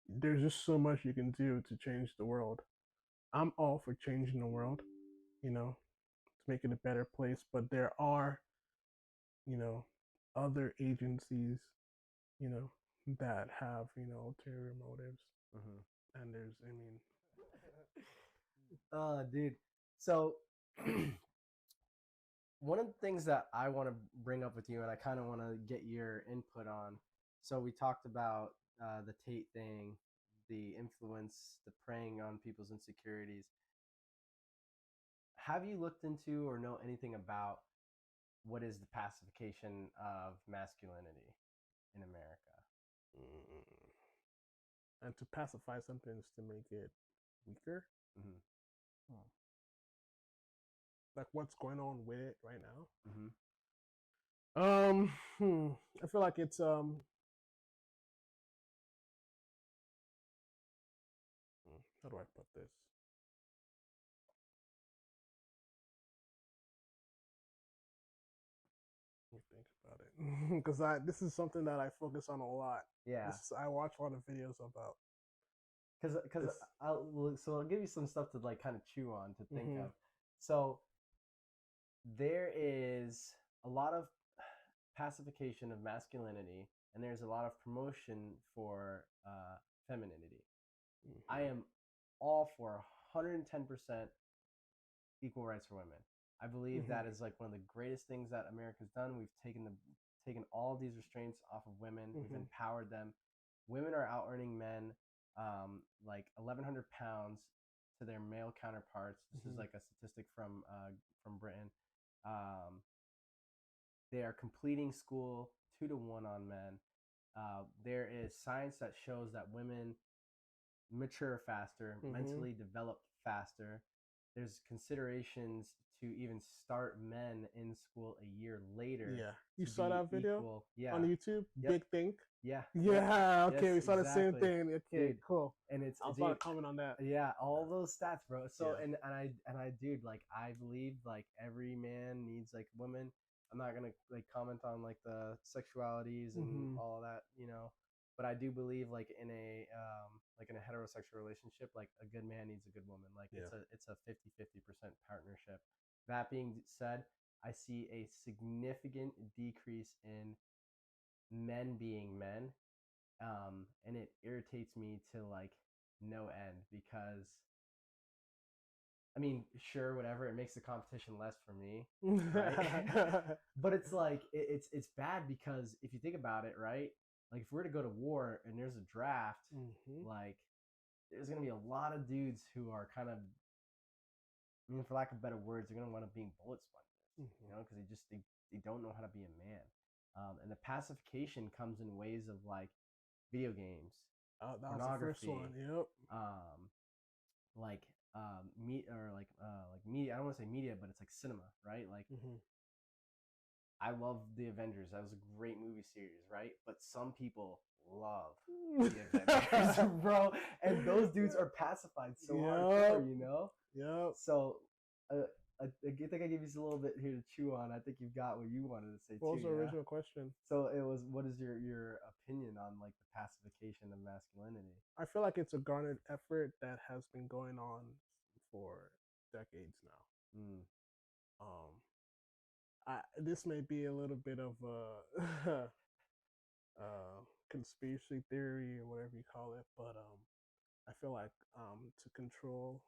there's just so much you can do to change the world. I'm all for changing the world, to make it a better place, but there are, you know, other agencies, you know, that have, ulterior motives. Mm-hmm. And there's, I mean, Oh, dude. So one of the things that I want to bring up with you, and I kind of want to get your input on. So we talked about the Tate thing, the influence, the preying on people's insecurities. Have you looked into or know anything about what is the pacification of masculinity in America? mm, and to pacify something is to make it weaker. Mm-hmm. Like what's going on with it right now. Mm-hmm. I feel like it's how do I put this? Let me think about it because this is something that I focus on a lot. Yeah, I watch a lot of videos about because this. I'll give you some stuff to like kind of chew on to think Mm-hmm. of. So there is a lot of pacification of masculinity, and there's a lot of promotion for femininity. I Mm-hmm. am all for 110% equal rights for women. I believe Mm-hmm. that is like one of the greatest things that America's done. We've taken all these restraints off of women. We've Mm-hmm. empowered them. Women are out earning men like 1,100 pounds to their male counterparts. This is Mm-hmm. like a statistic from Britain. Um, they are completing school 2 to 1 on men. There is science that shows that women mature faster, Mm-hmm. mentally develop faster. There's considerations to even start men in school a year later Yeah, you to saw be that video equal. on Yeah. YouTube. Yep. Big Think. Yeah. Yep. Yeah. Yes, Okay, we saw the same exactly. thing. Okay, Dude. cool. And it's I was about dude, to comment on that. yeah, all those stats, bro. So Yeah. and I dude, like I believe like every man needs like women. I'm not gonna like comment on like the sexualities and Mm-hmm. all of that. But I do believe like in a heterosexual relationship, like a good man needs a good woman. Like Yeah. it's a 50-50% partnership. That being said, I see a significant decrease in men being men, and it irritates me to like no end because I mean, sure, whatever. It makes the competition less for me, right? But it's like it's bad because if you think about it, right? Like if we're to go to war and there's a draft, like there's gonna be a lot of dudes who are kind of, I mean, for lack of better words, they're gonna want to being bullet sponges, because they don't know how to be a man. And the pacification comes in ways of like video games, That was the first pornography, one. Yep. like like media. I don't want to say media, but it's like cinema, right? Like I love the Avengers. That was a great movie series, right? But some people love the Avengers, bro, and those dudes are pacified so hardcore, Yep. So I think I gave you a little bit here to chew on. I think you've got what you wanted to say What too. was the original question? So it was, what is your opinion on like the pacification of masculinity? I feel like it's a garnered effort that has been going on for decades now. This may be a little bit of a conspiracy theory or whatever you call it, but I feel like to control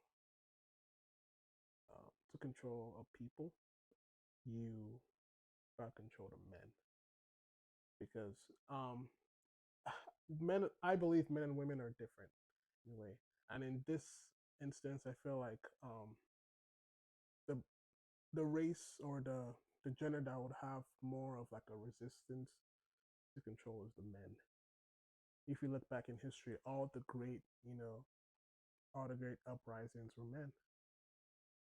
a people, you gotta control the men because men. I believe men and women are different in a way, and in this instance, I feel like the the race or the gender that would have more of like a resistance to control is the men. If you look back in history, all the great uprisings were men.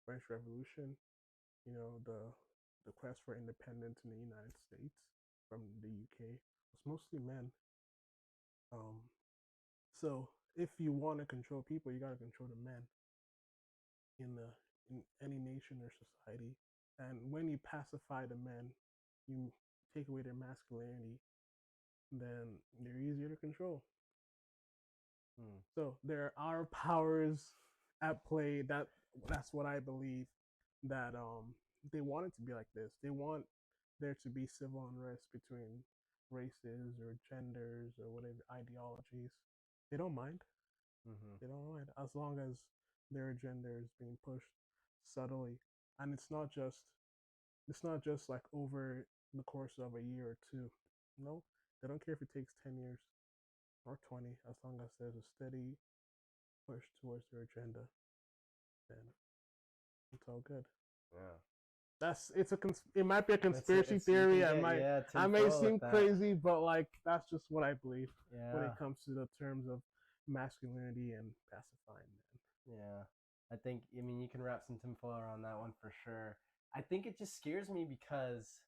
French Revolution, the quest for independence in the United States from the UK was mostly men. Um, so if you want to control people, you got to control the men in any nation or society. And when you pacify the men, you take away their masculinity, then they're easier to control. So there are powers at play. That's what I believe. That they want it to be like this. They want there to be civil unrest between races or genders or whatever ideologies. They don't mind. They don't mind as long as their agenda is being pushed subtly, and it's not just like over the course of a year or two. No, they don't care if it takes 10 years or 20, as long as there's a steady push towards their agenda, then it's all good. Yeah. It might be a conspiracy theory. I may seem crazy, but like that's just what I believe when it comes to the terms of masculinity and pacifying men. Yeah. I think, I mean, you can wrap some tinfoil around that one for sure. I think it just scares me because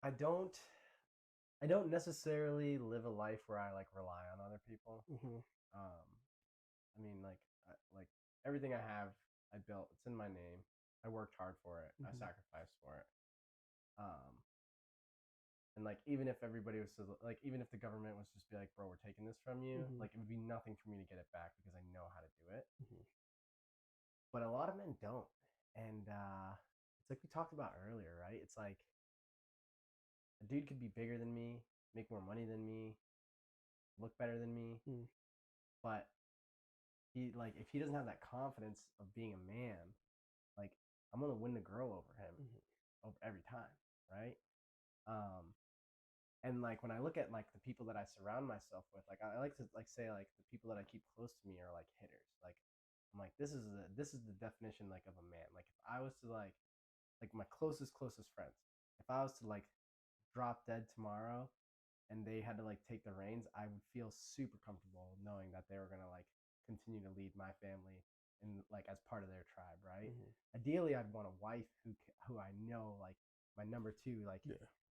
I don't necessarily live a life where I like rely on other people. I mean, like everything I have, I built. It's in my name. I worked hard for it. I sacrificed for it. And like even if everybody was to, like, even if the government was just be like, bro, we're taking this from you, like it would be nothing for me to get it back because I know how to do it. But a lot of men don't, and it's like we talked about earlier, right? It's like a dude could be bigger than me, make more money than me, look better than me, but he, like, if he doesn't have that confidence of being a man, like I'm gonna win the girl over him over every time, right? And like when I look at like the people that I surround myself with, like I like to like say like the people that I keep close to me are like hitters. Like I'm like, this is the definition like of a man. Like if I was to like my closest friends, if I was to like drop dead tomorrow and they had to like take the reins, I would feel super comfortable knowing that they were gonna like continue to lead my family and like as part of their tribe, right? Ideally, I'd want a wife who I know like my number two, like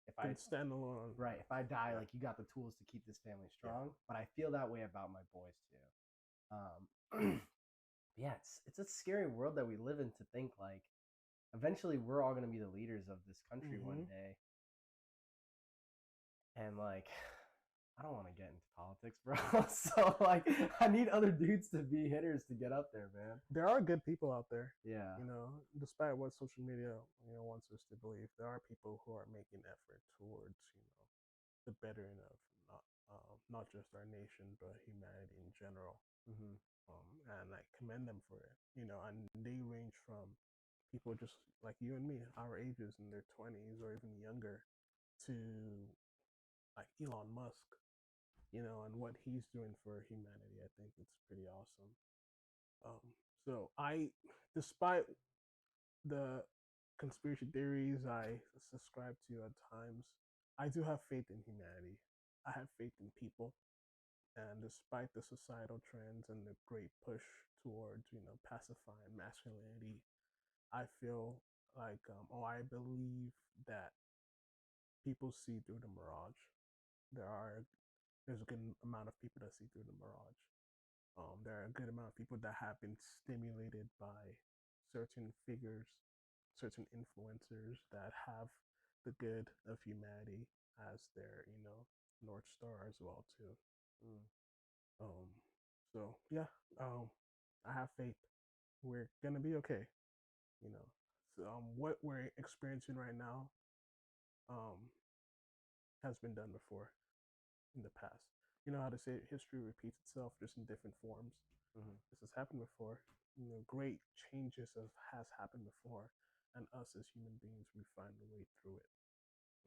if I stand alone, right? If I die, like you got the tools to keep this family strong. But I feel that way about my boys too. Yeah, it's a scary world that we live in to think like eventually we're all going to be the leaders of this country one day, and like I don't want to get into politics, bro. So like, I need other dudes to be hitters to get up there, man. There are good people out there. Yeah. Despite what social media wants us to believe, there are people who are making effort towards the bettering of not just our nation but humanity in general. Mm-hmm. And I commend them for it. And they range from people just like you and me, our ages in their 20s or even younger, to like Elon Musk, and what he's doing for humanity. I think it's pretty awesome. So despite the conspiracy theories I subscribe to at times, I do have faith in humanity. I have faith in people, and despite the societal trends and the great push towards pacifying masculinity, I feel like I believe that people see through the mirage. There's a good amount of people that see through the mirage. There are a good amount of people that have been stimulated by certain figures, certain influencers that have the good of humanity as their, North Star as well too. Mm. Um, so yeah, I have faith. We're gonna be okay. So what we're experiencing right now, um, has been done before in the past. You know how to say history repeats itself just in different forms. Mm-hmm. This has happened before. Great changes has happened before, and us as human beings, we find a way through it.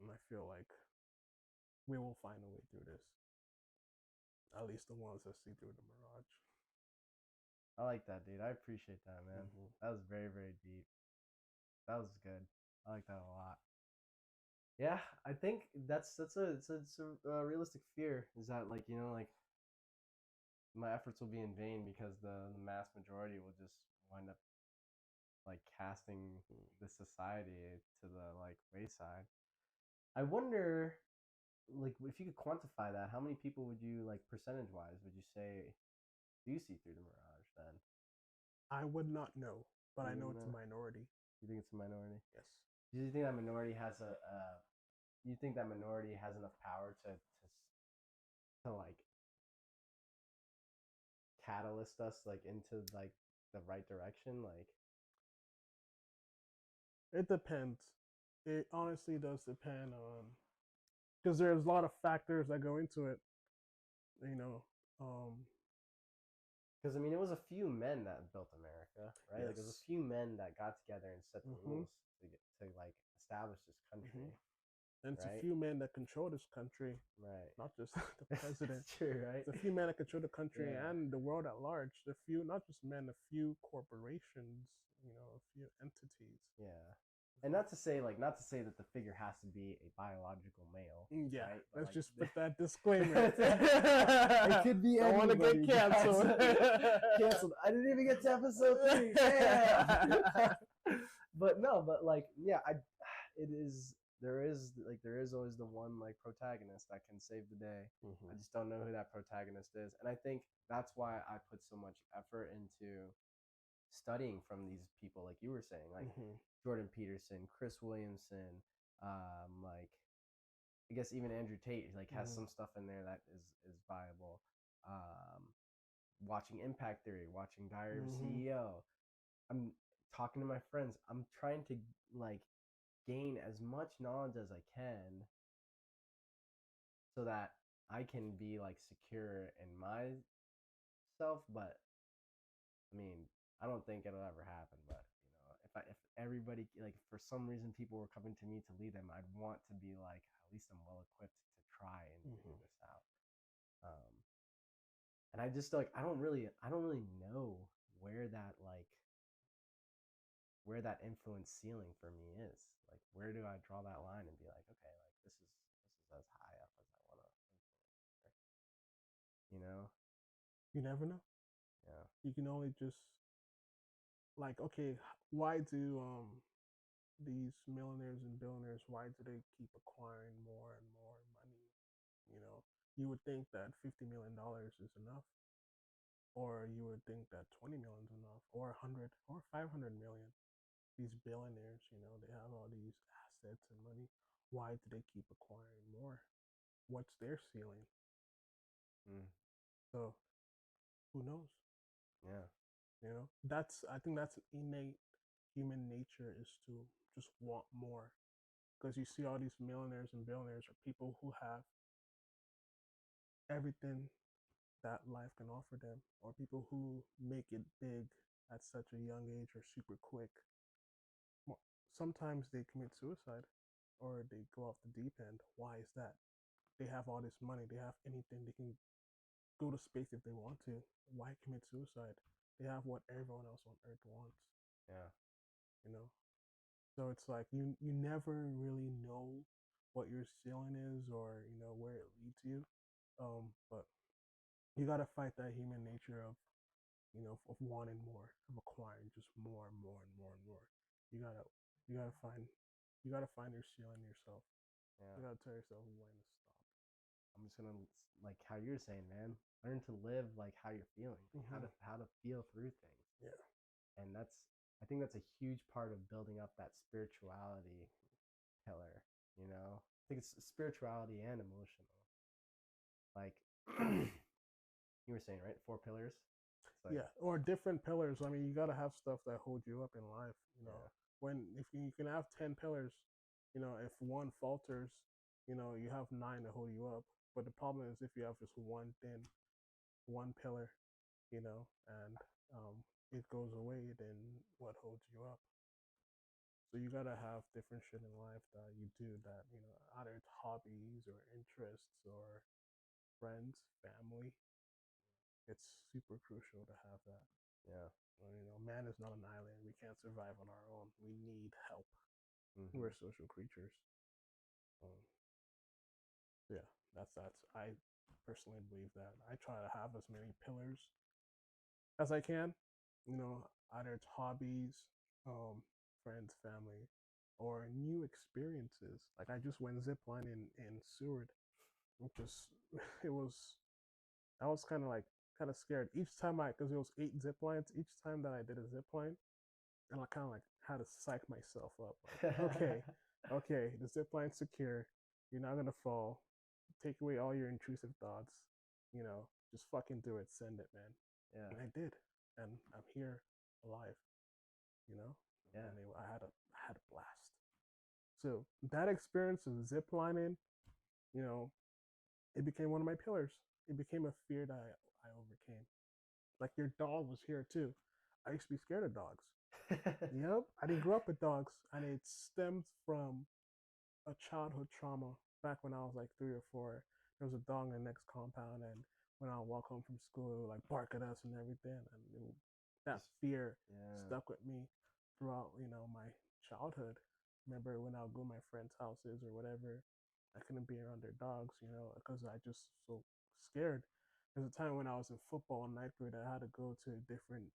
And I feel like we will find a way through this. At least the ones that see through the mirage. I like that, dude. I appreciate that, man. Mm-hmm. That was very, very deep. That was good. I like that a lot. Yeah, I think it's a realistic fear. Is that like like my efforts will be in vain because the mass majority will just wind up like casting the society to the like wayside. I wonder, like, if you could quantify that, how many people would you like percentage wise would you say do you see through the mirage then? I would not know, but You I know wouldn't it's a know. minority. You think it's a minority? Yes. Do you think that minority has you think that minority has enough power to like catalyst us like into like the right direction? Like, It depends. It honestly does depend on, because there's a lot of factors that go into it. You know, um, because I mean, it was a few men that built America, right? Like, it was a yes. few men that got together and set the Mm-hmm. rules to like establish this country, Mm-hmm. And it's a right? few men that control this country, Right. not just the president. It's true, right? It's a few men that control the country Yeah. and the world at large. A few, not just men, a few corporations, a few entities. Yeah. And not to say that the figure has to be a biological male, Yeah, right? But let's like, just put that disclaimer. it could be I want to anybody. get canceled. Canceled. I didn't even get to episode 3. Damn. But no, but like, yeah, it is. There is always the one like protagonist that can save the day. Mm-hmm. I just don't know who that protagonist is, and I think that's why I put so much effort into studying from these people, like you were saying, like Mm-hmm. Jordan Peterson, Chris Williamson, like I guess even Andrew Tate like has Mm-hmm. some stuff in there that is viable. Um, Watching Impact Theory, watching Diary of a Mm-hmm. CEO. I'm talking to my friends. I'm trying to like gain as much knowledge as I can so that I can be like secure in myself. But I mean, I don't think it'll ever happen. But if everybody like for some reason people were coming to me to lead them, I'd want to be like at least I'm well equipped to try and Mm-hmm. figure this out. Um, and I just like I don't really know where that like where that influence ceiling for me is. Like, where do I draw that line and be like, okay, like this is as high up as I want to influence, you know? You never know. Yeah. You can only just like, okay, why do these millionaires and billionaires, why do they keep acquiring more and more money? You would think that $50 million is enough, or you would think that 20 million is enough, or 100 or 500 million. These billionaires, they have all these assets and money. Why do they keep acquiring more? What's their ceiling? Mm. So who knows? Yeah. You know, that's I think that's innate human nature is to just want more. Because you see all these millionaires and billionaires or people who have everything that life can offer them, or people who make it big at such a young age or super quick. Sometimes they commit suicide or they go off the deep end. Why is that? They have all this money, they have anything, they can go to space if they want to. Why commit suicide? They have what everyone else on earth wants, Yeah. you know? So it's like you never really know what your ceiling is or where it leads you. But you gotta fight that human nature of of wanting more, of acquiring just more and more and more and more. You gotta you gotta find you gotta find your ceiling yourself. Yeah. You gotta tell yourself when to stop. I'm just gonna, like how you're saying, man. Learn to live like how you're feeling, like Mm-hmm. how to feel through things. Yeah. And I think that's a huge part of building up that spirituality pillar. I think it's spirituality and emotional. Like you were saying, right? 4 pillars. It's like, Yeah, or different pillars. I mean, you gotta have stuff that holds you up in life. yeah, When if you can have 10 pillars, if one falters, you have nine to hold you up. But the problem is if you have just one pillar, and it goes away, then what holds you up? So you gotta have different shit in life that you do that either it's hobbies or interests or friends, family. It's super crucial to have that. yeah. Man is not an island. We can't survive on our own. We need help. Mm-hmm. We're social creatures. Um, yeah, that's. I personally believe that. I try to have as many pillars as I can. Either it's hobbies, friends, family, or new experiences. Like I just went ziplining in Seward, which is it was. I was kind of scared each time because it was 8 zip lines. Each time that I did a zip line, and I kind of like had to psych myself up. Like, okay, okay, the zip line's secure. You're not gonna fall. Take away all your intrusive thoughts. Just fucking do it. Send it, man. Yeah. And I did, and I'm here, alive. Yeah. And I had a blast. So that experience of zip lining, you know, it became one of my pillars. It became a fear that I overcame. Like your dog was here too. I used to be scared of dogs. Yep, I didn't grow up with dogs, and it stems from a childhood trauma. Back when I was like 3 or 4, there was a dog in the next compound, and when I would walk home from school, it would like bark at us and everything, and that Just, fear yeah. stuck with me throughout my childhood. Remember when I would go to my friends' houses or whatever, I couldn't be around their dogs, because I just so scared. There's a time when I was in football in ninth grade, I had to go to different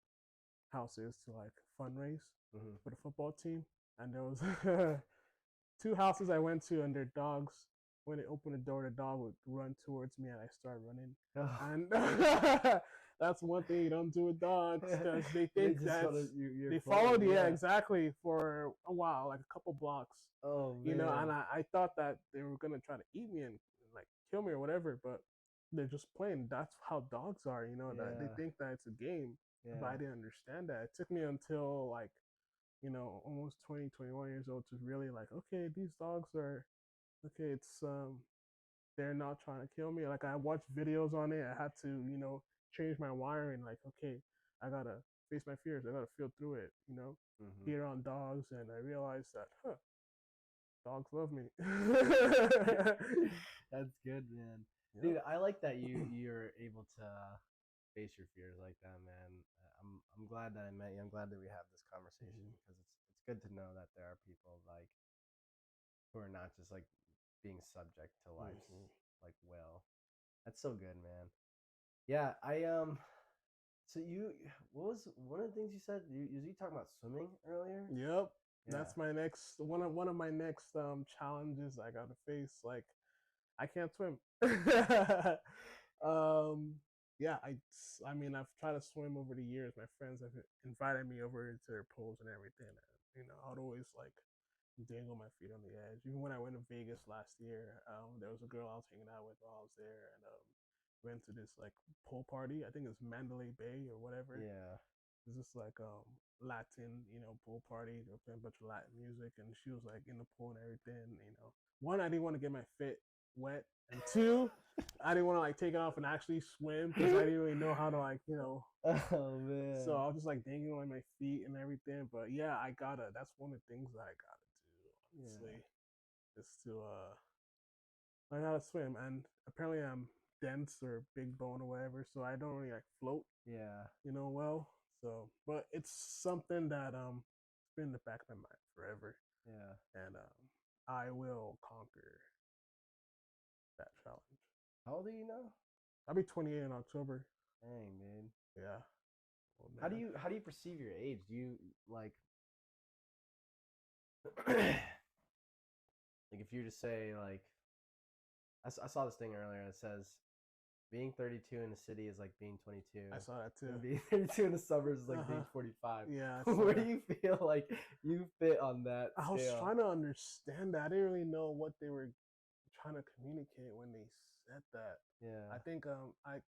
houses to like fundraise Mm-hmm. for the football team, and there was 2 houses I went to, and their dogs. When they opened the door, the dog would run towards me, and I start running. Oh. And that's one thing you don't do with dogs because they They think just that's you're they playing. followed you, yeah, Yeah. exactly, for a while, like a couple blocks. Oh And man. I thought that they were gonna try to eat me and like kill me or whatever, but they're just playing. That's how dogs are, that they Yeah. think that it's a game. But I Yeah. didn't understand that. It took me until like almost 20, 21 years old to really like, okay, these dogs are okay. It's they're not trying to kill me. Like I watched videos on it. I had to change my wiring. Like, okay, I gotta face my fears. I gotta feel through it. Mm-hmm. Be around dogs, and I realized that, dogs love me. That's good, man. Yep. Dude, I like that you're able to face your fears like that, man. I'm glad that I met you. I'm glad that we have this conversation Mm-hmm. because it's good to know that there are people like who are not just like being subject to life's Mm-hmm. like will. That's so good, man. Yeah, I. So what was one of the things you said? You talking about swimming earlier? Yep. Yeah. That's my next one of my next challenges I gotta face. Like I can't swim. um, yeah, I mean, I've tried to swim over the years. My friends have invited me over to their pools and everything. And, I'd always like dangle my feet on the edge. Even when I went to Vegas last year, there was a girl I was hanging out with while I was there, and went to this like pool party. I think it's Mandalay Bay or whatever. Yeah. It's just like Latin, pool party. They were playing a bunch of Latin music, and she was like in the pool and everything. One, I didn't want to get my feet wet, and two, I didn't want to like take it off and actually swim because I didn't really know how to Oh man. So I was just like dangling on my feet and everything. But yeah, I gotta. That's one of the things that I gotta do. Honestly, is to learn how to swim. And apparently, I'm dense or big bone or whatever, so I don't really like float. Yeah. Well. So, but it's something that it's been in the back of my mind forever, Yeah. and I will conquer that challenge. How old are you now? I'll be 28 in October. Dang, dude. Yeah. Oh, how do you perceive your age? Do you like like if you were to say like I saw this thing earlier that says being 32 in the city is like being 22. I saw that too. And being 32 in the suburbs is like being 45. Yeah. Where do you feel like you fit on that scale? I was trying to understand that. I didn't really know what they were trying to communicate when they said that. Yeah. I think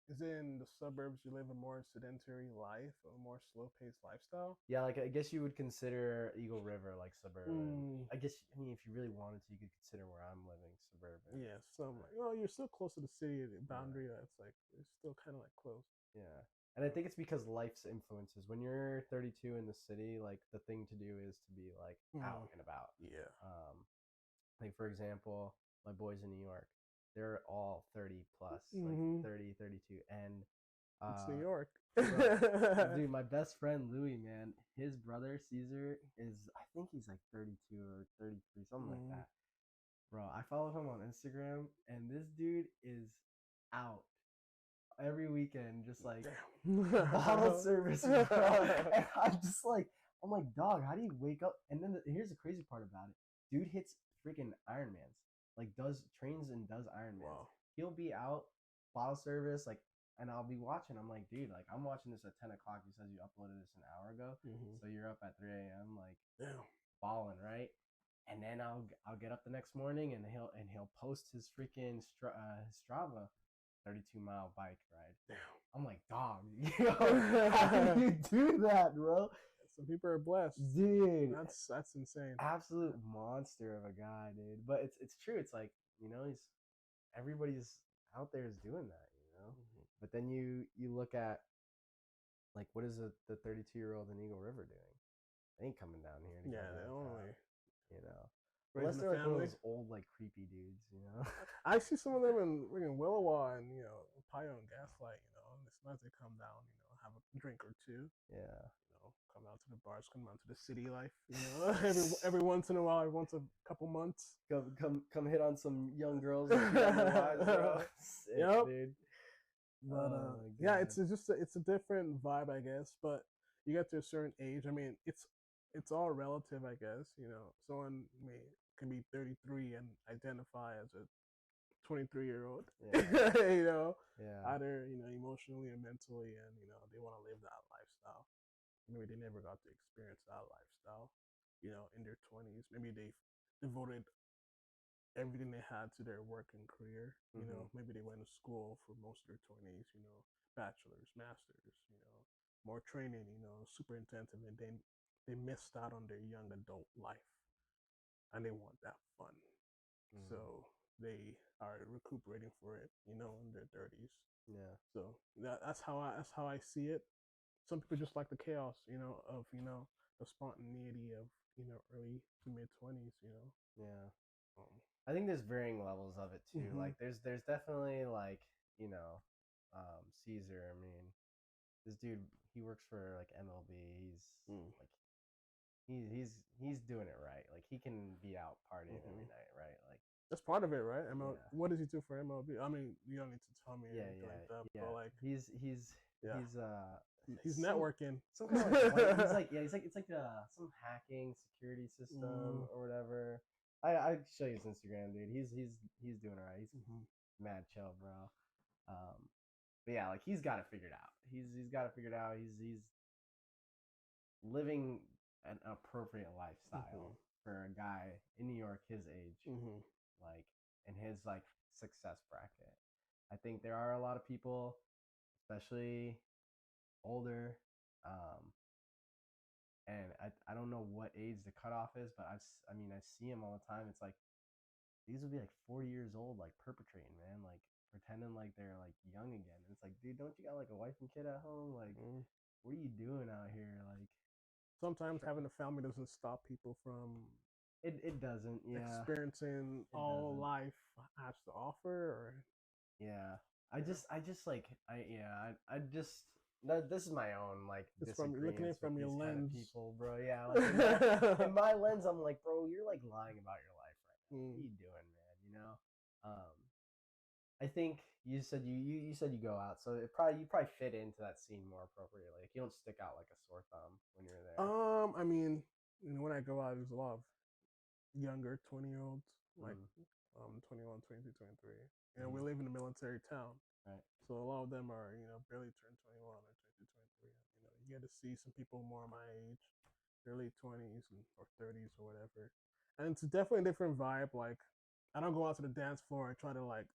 is it in the suburbs you live a more sedentary life, a more slow paced lifestyle? Yeah, like I guess you would consider Eagle River like suburban. I guess if you really wanted to, you could consider where I'm living suburban. Yeah, so I'm like, you're still close to the city boundary. Yeah. That's like it's still kind of like close. Yeah. And I think it's because life's influences. When you're 32 in the city, like the thing to do is to be like out and about. Yeah. Like for example, my boys in New York, they're all 30 plus, like 30, 32. And it's New York. Dude, my best friend Louis, man, his brother Caesar is, I think he's like 32 or 33, something like that. Bro, I follow him on Instagram, and this dude is out every weekend, just like bottle service, bro. And I'm like, dog, how do you wake up? And then here's the crazy part about it. Dude hits freaking Ironmans, like trains and does Ironmans. Wow. He'll be out, bottle service, like, and I'll be watching. I'm like, dude, like I'm watching this at 10 o'clock. He says you uploaded this an hour ago. So you're up at 3 a.m. like balling, right? And then I'll get up the next morning and he'll post his freaking Strava 32-mile bike ride. Damn. I'm like, dog, how do you do that, bro? Some people are blessed, dude. That's insane. Absolute monster of a guy, dude. But it's true. It's like, everybody's out there is doing that, But then you look at like what is the 32-year-old in Eagle River doing? They ain't coming down here. They only, Unless they're like one of those old, like creepy dudes, I see some of them in Willowa and Pio and Gaslight. And as soon as they come down, have a drink or two. Yeah. Come out to the bars, come out to the city life. Every once in a while, every once a couple months, come hit on some young girls. Sick, yep. Dude. But yeah, it's a different vibe, I guess. But you get to a certain age. I mean, it's all relative, I guess. Someone can be 33 and identify as a 23-year-old. Yeah. Either emotionally and mentally, and they want to live that lifestyle. Maybe they never got to experience that lifestyle. In their 20s, maybe they devoted everything they had to their work and career. Maybe they went to school for most of their 20s. Bachelor's, masters. More training. Super intensive, and they missed out on their young adult life, and they want that fun. So they are recuperating for it, in their 30s. Yeah. So that's how I see it. Some people just like the chaos, of the spontaneity of early to mid 20s. Yeah. I think there's varying levels of it too. Like there's definitely like Caesar. I mean, this dude, he works for like MLB. He's like he's doing it right. Like he can be out partying every night, right? Like that's part of it, right? What does he do for MLB? I mean, you don't need to tell me anything like that. Yeah. But like he's networking. Some kind of like it's like some hacking security system or whatever. I show you his Instagram, dude. He's doing all right. He's mad chill, bro. But yeah, like he's got it figured out. He's got it figured out. He's living an appropriate lifestyle for a guy in New York his age, like in his like success bracket. I think there are a lot of people, especially older, um, and I don't know what age the cutoff is, but I mean I see them all the time. It's like these will be like 40 years old, like perpetrating, man, like pretending like they're like young again. And it's like, dude, don't you got like a wife and kid at home? Like, Mm. what are you doing out here? Like, Sometimes having a family doesn't stop people from it doesn't, yeah, experiencing it all doesn't, life has to offer. Or yeah. yeah, I just like I just this is my own like it's from looking at disagreements it with from your these kind of lens. people, bro. Yeah, like in my lens, I'm like, bro, you're like lying about your life right now. What Mm, are you doing, man? You know, I think you said you said you go out, so you probably fit into that scene more appropriately. Like you don't stick out like a sore thumb when you're there. I mean, when I go out, there's a lot of younger 20-year-olds, like Mm, 21, 22, 23. We mm-hmm. live in a military town. Right. So a lot of them are, barely turned 21 or 22, 23. You get to see some people more my age, early 20s or 30s or whatever. And it's definitely a different vibe. Like, I don't go out to the dance floor and try to like,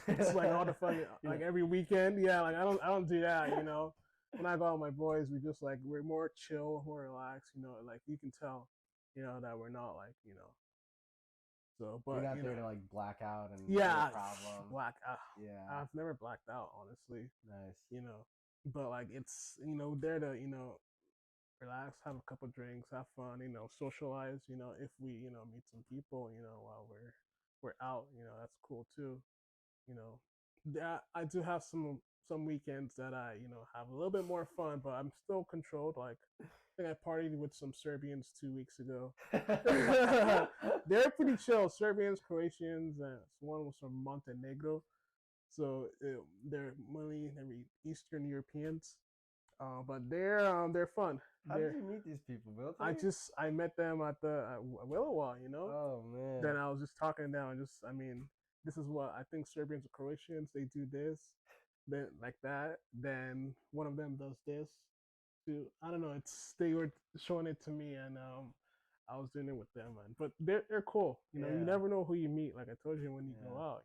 it's like all the fun, Yeah. like every weekend. Yeah, like I don't do that. When I go out with my boys, we're more chill, more relaxed. Like you can tell, that we're not like, so, You're but not there to like black out and be a yeah, problem. black. Yeah. I've never blacked out, honestly. Nice. You know, but like it's there to relax, have a couple drinks, have fun, socialize. If we meet some people, while we're out, that's cool too. You know, yeah, I do have some weekends that I have a little bit more fun, but I'm still controlled. Like I think I partied with some Serbians 2 weeks ago. They're pretty chill. Serbians, Croatians, and one was from Montenegro. So they're mainly Eastern Europeans, but they're fun. How did you meet these people? Military? I met them at the Willowa, Oh man. Then I was just talking to them and this is what I think Serbians or Croatians, they do this, then like that. Then one of them does this. Too. I don't know. They were showing it to me, and I was doing it with them, man. But they're cool. You Yeah. never know who you meet. Like I told you, when you go Yeah. out,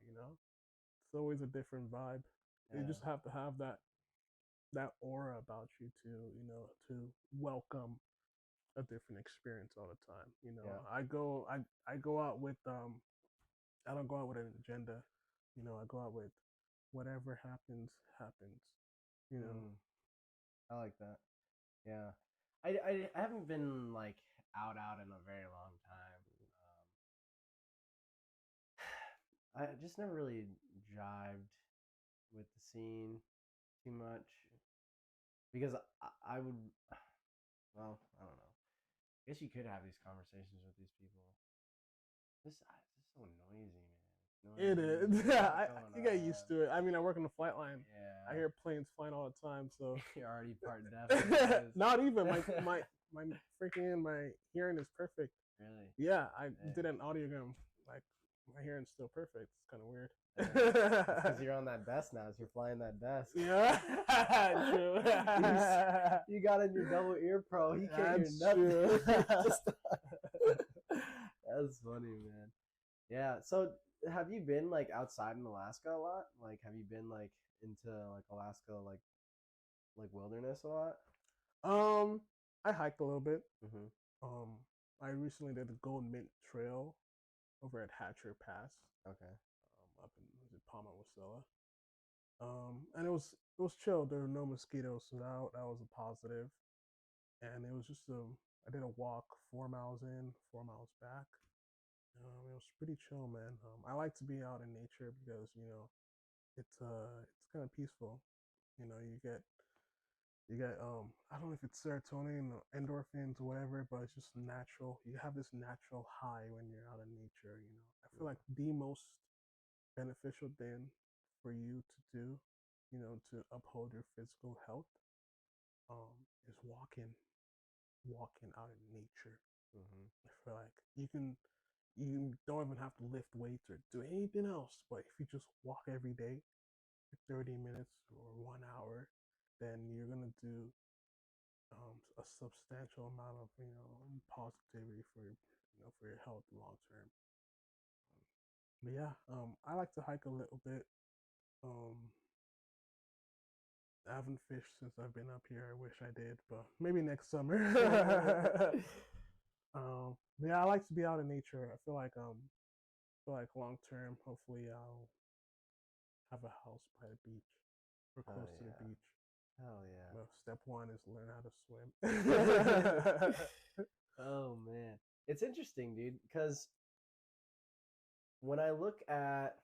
it's always a different vibe. You Yeah. just have to have that aura about you to welcome a different experience all the time. Yeah. I go out with I don't go out with an agenda. I go out with whatever happens, happens. You know. Mm, I like that. Yeah. I haven't been like out in a very long time. I just never really jived with the scene too much because I would, well, I don't know. I guess you could have these conversations with these people. This is so noisy, man. It Noisy. is. There's a lot going You get on. used to it. I mean, I work on the flight line. I Yeah. hear planes flying all the time. So You're already part deaf anyways. not even my hearing is perfect. Really? Yeah, I Yeah. did an audiogram. Like my hearing's still perfect. It's kind of weird. Yeah. It's because you're on that desk now. So you're flying that desk. Yeah, true. You got in your double ear pro. He can't That's hear true. nothing. That's funny, man. Yeah. So have you been like outside in Alaska a lot? Like, have you been like into like Alaska, like wilderness a lot? um, I hiked a little bit. Mm-hmm. Um, I recently did the Gold Mint Trail over at Hatcher Pass. Okay. Up in was it Palma Wasilla. And it was chill. There were no mosquitoes, so that was a positive. And it was just I did a walk 4 miles in, 4 miles back. It was pretty chill, man. I like to be out in nature because it's kind of peaceful. You get I don't know if it's serotonin or endorphins or whatever, but it's just natural. You have this natural high when you're out in nature. I feel like the most beneficial thing for you to do, to uphold your physical health, is walking out in nature. Mm-hmm. I feel like you don't even have to lift weights or do anything else, but if you just walk every day for 30 minutes or 1 hour, then you're gonna do a substantial amount of positivity for your health long term. But yeah, I like to hike a little bit. Um, I haven't fished since I've been up here. I wish I did, but maybe next summer. Yeah, I like to be out in nature. I feel like long term, hopefully I'll have a house by the beach or Oh close to the yeah. beach. Hell yeah. Well, step one is learn how to swim. Oh man. It's interesting, dude, because when I look at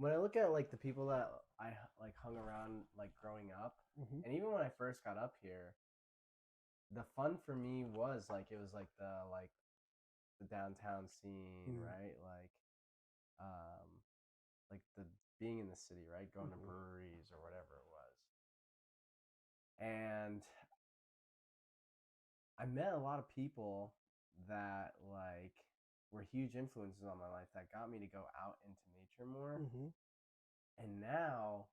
like the people that I like hung around like growing up, Mm-hmm. and even when I first got up here, the fun for me was like it was like the downtown scene, Mm-hmm. right? Um like the being in the city, right? Going to Mm-hmm. breweries or whatever it was. And I met a lot of people that like were huge influences on my life that got me to go out into nature more. Mm-hmm. And now,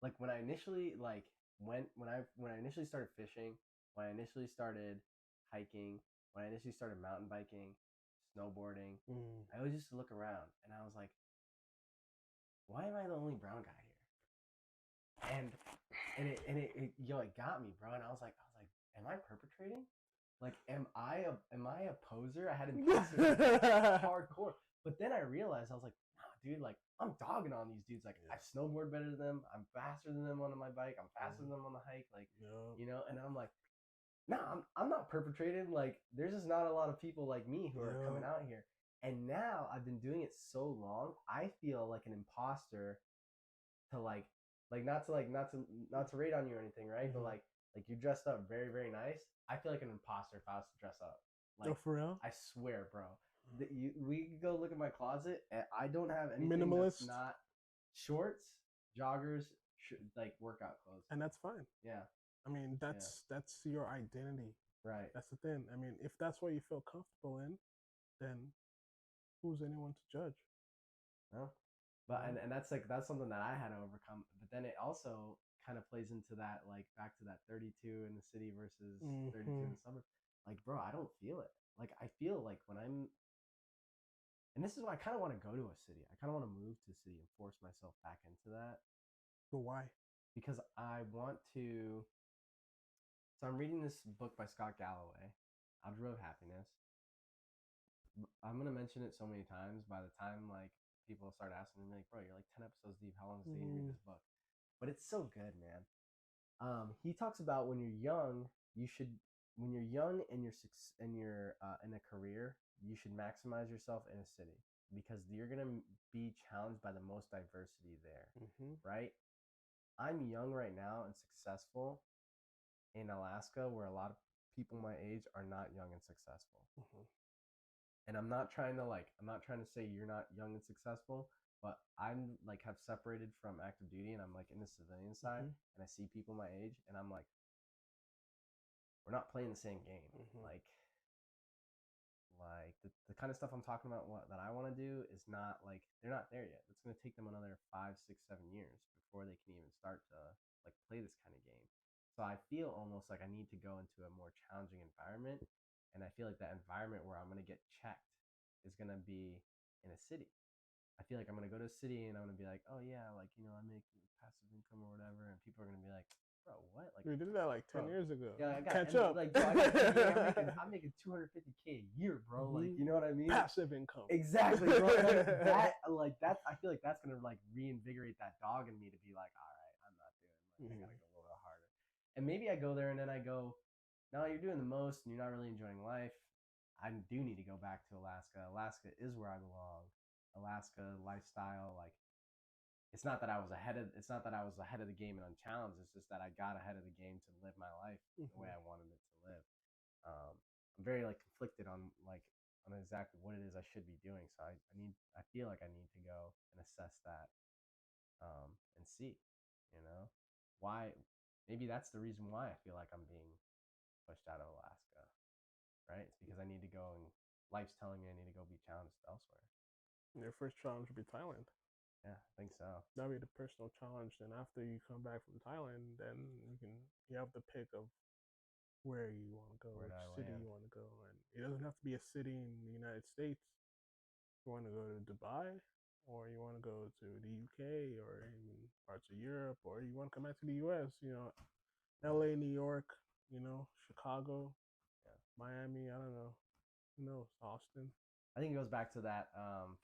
like when I initially like when I initially started fishing, when I initially started hiking, when I initially started mountain biking, snowboarding, Mm-hmm. I always used to look around and I was like, why am I the only brown guy here? It got me, bro. And I was like, am I perpetrating? Like, am I a poser? I had imposter syndrome hardcore. But then I realized I was like, nah, dude, like I'm dogging on these dudes. Like I snowboard better than them. I'm faster than them on my bike. I'm faster than them on the hike. Like, Yeah. you know, and I'm like, nah, I'm not perpetrating. Like, there's just not a lot of people like me who are coming Yeah. out here. And now I've been doing it so long, I feel like an imposter to not to rate on you or anything, right? But Mm-hmm. like you dressed up very very nice. I feel like an imposter if I was to dress up. Oh, Like for real? I swear, bro. We could go look at my closet, and I don't have anything that's Minimalist, not shorts, joggers, like workout clothes. and that's fine. Yeah, I mean, yeah, that's your identity. right. That's the thing. I mean, if that's what you feel comfortable in, then who's anyone to judge? No, You but know? and that's like that's something that I had to overcome. But then it also kind of plays into that like back to that 32 in the city versus 32 Mm-hmm. in the suburbs. Like, bro, I don't feel it. Like, I feel like when I'm, and this is why I kind of want to go to a city. I kind of want to move to a city and force myself back into that But why? because I want to. So I'm reading this book by Scott Galloway, Out of Road Happiness. I'm gonna mention it so many times. By the time like people start asking me, like, bro, you're like 10 episodes deep. How long does it take you to read Mm-hmm. this book? But it's so good, man. He talks about when you're young, you should when you're young and you're in a career, you should maximize yourself in a city because you're gonna be challenged by the most diversity there, Mm-hmm. right? I'm young right now and successful in Alaska, where a lot of people my age are not young and successful. Mm-hmm. And I'm not trying to say you're not young and successful, but I'm like have separated from active duty and I'm like in the civilian side Mm-hmm. and I see people my age and I'm like, we're not playing the same game. Mm-hmm. Like the kind of stuff I'm talking about that I want to do is not like they're not there yet. It's going to take them another 5, 6, 7 years before they can even start to like play this kind of game. So I feel almost like I need to go into a more challenging environment, and I feel like that environment where I'm going to get checked is going to be in a city. I feel like I'm gonna go to a city and I'm gonna be like, oh yeah, like I make passive income or whatever, and people are gonna be like, bro, what? Like, We did that like 10 bro, years ago. yeah, I got Catch up. like, bro, I got I'm making 250K a year, bro. Like, Mm-hmm. you know what I mean? Passive income. Exactly, bro. Like that, I feel like that's gonna like reinvigorate that dog in me to be like, all right, I'm not doing. Like, I Mm-hmm. gotta go a little bit harder. And maybe I go there and then I go, no, you're doing the most and you're not really enjoying life. I do need to go back to Alaska. Alaska is where I belong. Alaska lifestyle, like it's not that I was ahead of the game and unchallenged. It's just that I got ahead of the game to live my life the way Mm-hmm. I wanted it to live. I'm very like conflicted on exactly what it is I should be doing. So I feel like I need to go and assess that and see, you know, why maybe that's the reason why I feel like I'm being pushed out of Alaska, right? It's because I need to go and life's telling me I need to go be challenged elsewhere. Your first challenge would be Thailand. Yeah, I think so. That'll be the personal challenge. Then after you come back from Thailand, then you have the pick of where you want to go, Where do which I city land? you want to go, and it doesn't have to be a city in the United States. You want to go to Dubai, or you want to go to the UK or even parts of Europe, or you want to come back to the US, LA, New York, Chicago, Yeah. Miami, I don't know. Who knows? Austin. I think it goes back to that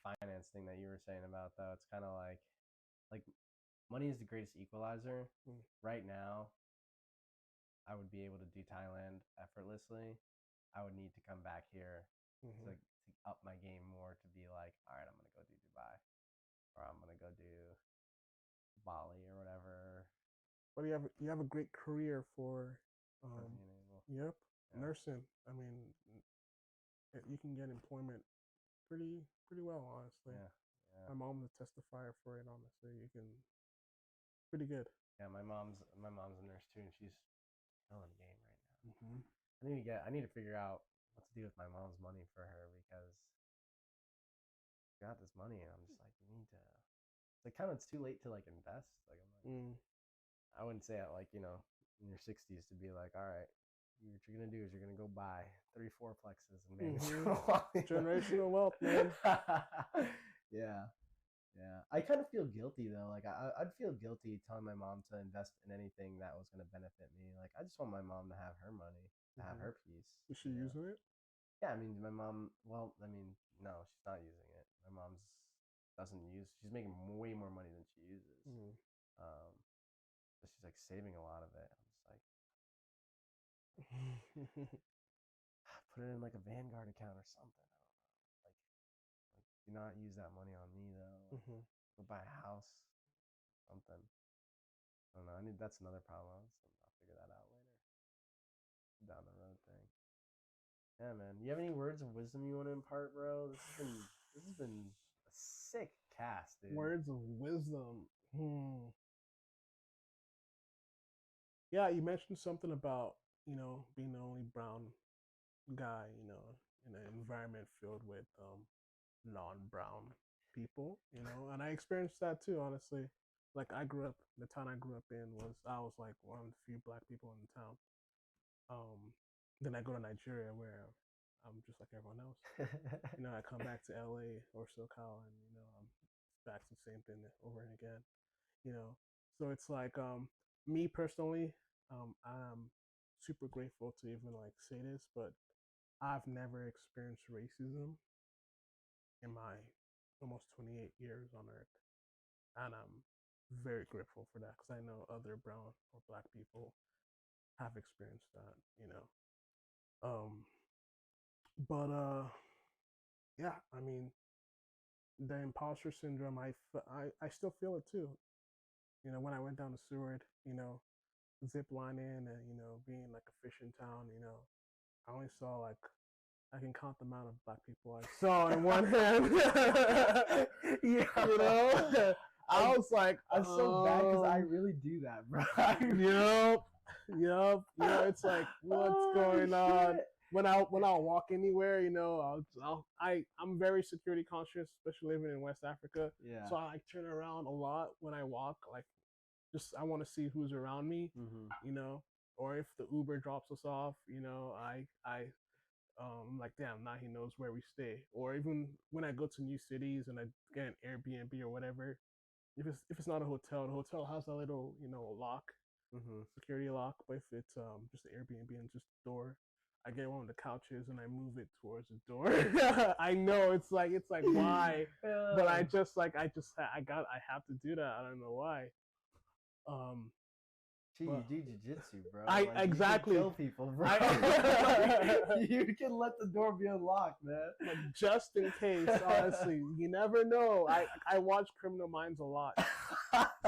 finance thing that you were saying about though. It's kind of like money is the greatest equalizer. Mm. Right now, I would be able to do Thailand effortlessly. I would need to come back here Mm-hmm. to up my game more to be like, all right, I'm gonna go do Dubai or I'm gonna go do Bali or whatever. But you have a great career for, For um, being able, yep, yeah, nursing. I mean, you can get employment pretty well, honestly. yeah, yeah, My mom's a testifier for it. Honestly, you can pretty good. yeah. My mom's a nurse too, and she's killing the game right now. Mm-hmm. I need to figure out what to do with my mom's money for her because I got this money and I'm just like, you need to. It's like kind of it's too late to like invest. Like I'm like, Mm. I wouldn't say it like in your 60s to be like, all right, what you're gonna do is you're gonna go buy 3 4 plexes and manage Generational wealth, man. Yeah, yeah. I kind of feel guilty though. Like I'd feel guilty telling my mom to invest in anything that was gonna benefit me. Like I just want my mom to have her money, to have Mm-hmm. her peace. Is she using it? Yeah, I mean my mom. Well, I mean no, she's not using it. My mom's doesn't use. She's making way more money than she uses. Mm. Um, so she's like saving a lot of it. I'm just like, put it in like a Vanguard account or something. I don't know. Like do not use that money on me though. Like, Mm-hmm. go buy a house, something. I don't know. I need that's another problem. I'll figure that out later, down the road thing. Yeah, man. You have any words of wisdom you want to impart, bro? This has been a sick cast, dude. Words of wisdom. Yeah, you mentioned something about being the only brown guy, in an environment filled with non-brown people, and I experienced that too, honestly. Like the town I grew up in I was like one of the few black people in the town. Then I go to Nigeria where I'm just like everyone else. I come back to LA or SoCal and I'm back to the same thing over and again. You know, so it's like me personally, I'm super grateful to even like say this, but I've never experienced racism in my almost 28 years on Earth, and I'm very grateful for that because I know other brown or black people have experienced that. Um, but yeah, I mean, the imposter syndrome, I still feel it too. When I went down to Seward, zip lining and being like a fishing town, I only saw like I can count the amount of black people I saw in one hand. Yeah, I was like, I'm so bad because I really do that, bro. Yep. It's like, what's going on? When I'll walk anywhere, I'm very security conscious, especially living in West Africa. Yeah. So I like turn around a lot when I walk, like just I want to see who's around me, or if the Uber drops us off, I like, damn, now he knows where we stay. Or even when I go to new cities and I get an Airbnb or whatever, if it's not a hotel, the hotel has a little lock, security lock. But if it's just the Airbnb and just the door, I get one of the couches and I move it towards the door. I know it's like why, but I have to do that. I don't know why. Gee, But you do jujitsu, bro. I Like, exactly you can kill people, bro. You can let the door be unlocked, man. like, just in case. Honestly, you never know. I watch Criminal Minds a lot,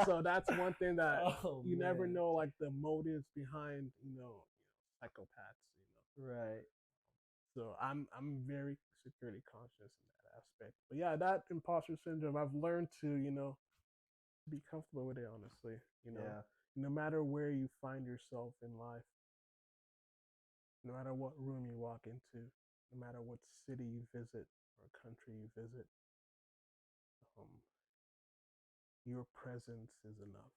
so that's one thing that you never know, like the motives behind psychopaths. Right. So I'm very security conscious in that aspect. But yeah, that imposter syndrome, I've learned to be comfortable with it. Honestly, Yeah. no matter where you find yourself in life, no matter what room you walk into, no matter what city you visit or country you visit, um, your presence is enough.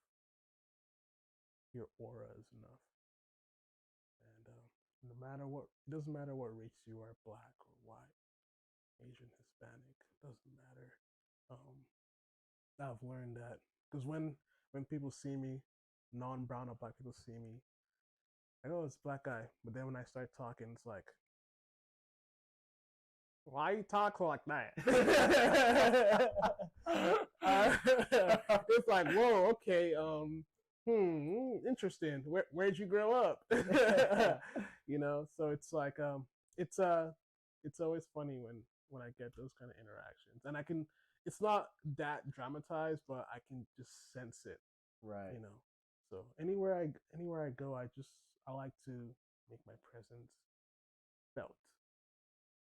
Your aura is enough. And no matter what, it doesn't matter what race you are, black or white, Asian, Hispanic, doesn't matter. I've learned that because when people see me, non-brown or black people see me, I go, it's black guy. But then when I start talking, it's like, why you talk like that? It's like, whoa, okay, interesting. Where'd you grow up? So it's like, it's it's always funny when I get those kind of interactions, and I can. It's not that dramatized, but I can just sense it. Right. So anywhere I go, I like to make my presence felt.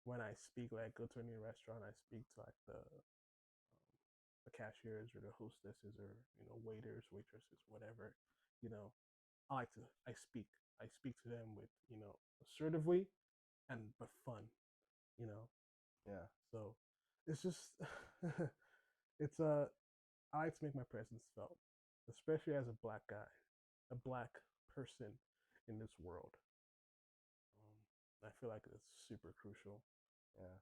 When I speak, like go to a new restaurant, I speak to like the cashiers or the hostesses or waiters, waitresses, whatever. You know, I like to I speak to them with assertively and but fun. You know, Yeah. so it's just it's I like to make my presence felt, especially as a black guy, a black person in this world. I feel like it's super crucial. Yeah.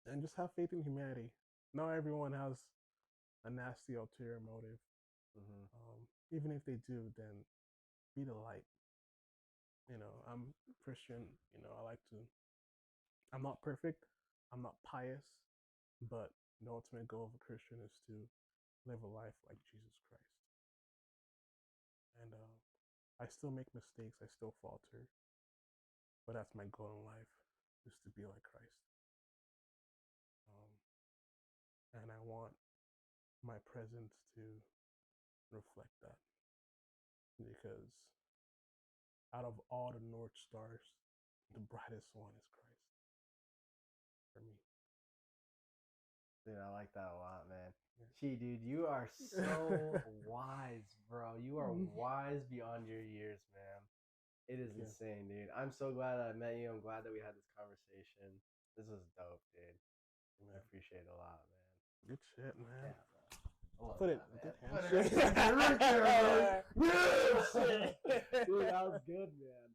And just have faith in humanity. Not everyone has a nasty ulterior motive. Mm-hmm. Even if they do, then be the light. I'm Christian. I like to. I'm not perfect. I'm not pious, but the ultimate goal of a Christian is to live a life like Jesus Christ. And I still make mistakes. I still falter, but that's my goal in life, is to be like Christ. And I want my presence to reflect that, because out of all the North Stars, the brightest one is Christ for me. Dude, I like that a lot, man. Gee, dude, you are so wise, bro. You are wise beyond your years, man. It is insane, dude. I'm so glad that I met you. I'm glad that we had this conversation. This was dope, dude. I appreciate it a lot, man. Good shit, man. Yeah, Put it. Good handshake. handshake. Dude, that was good, man.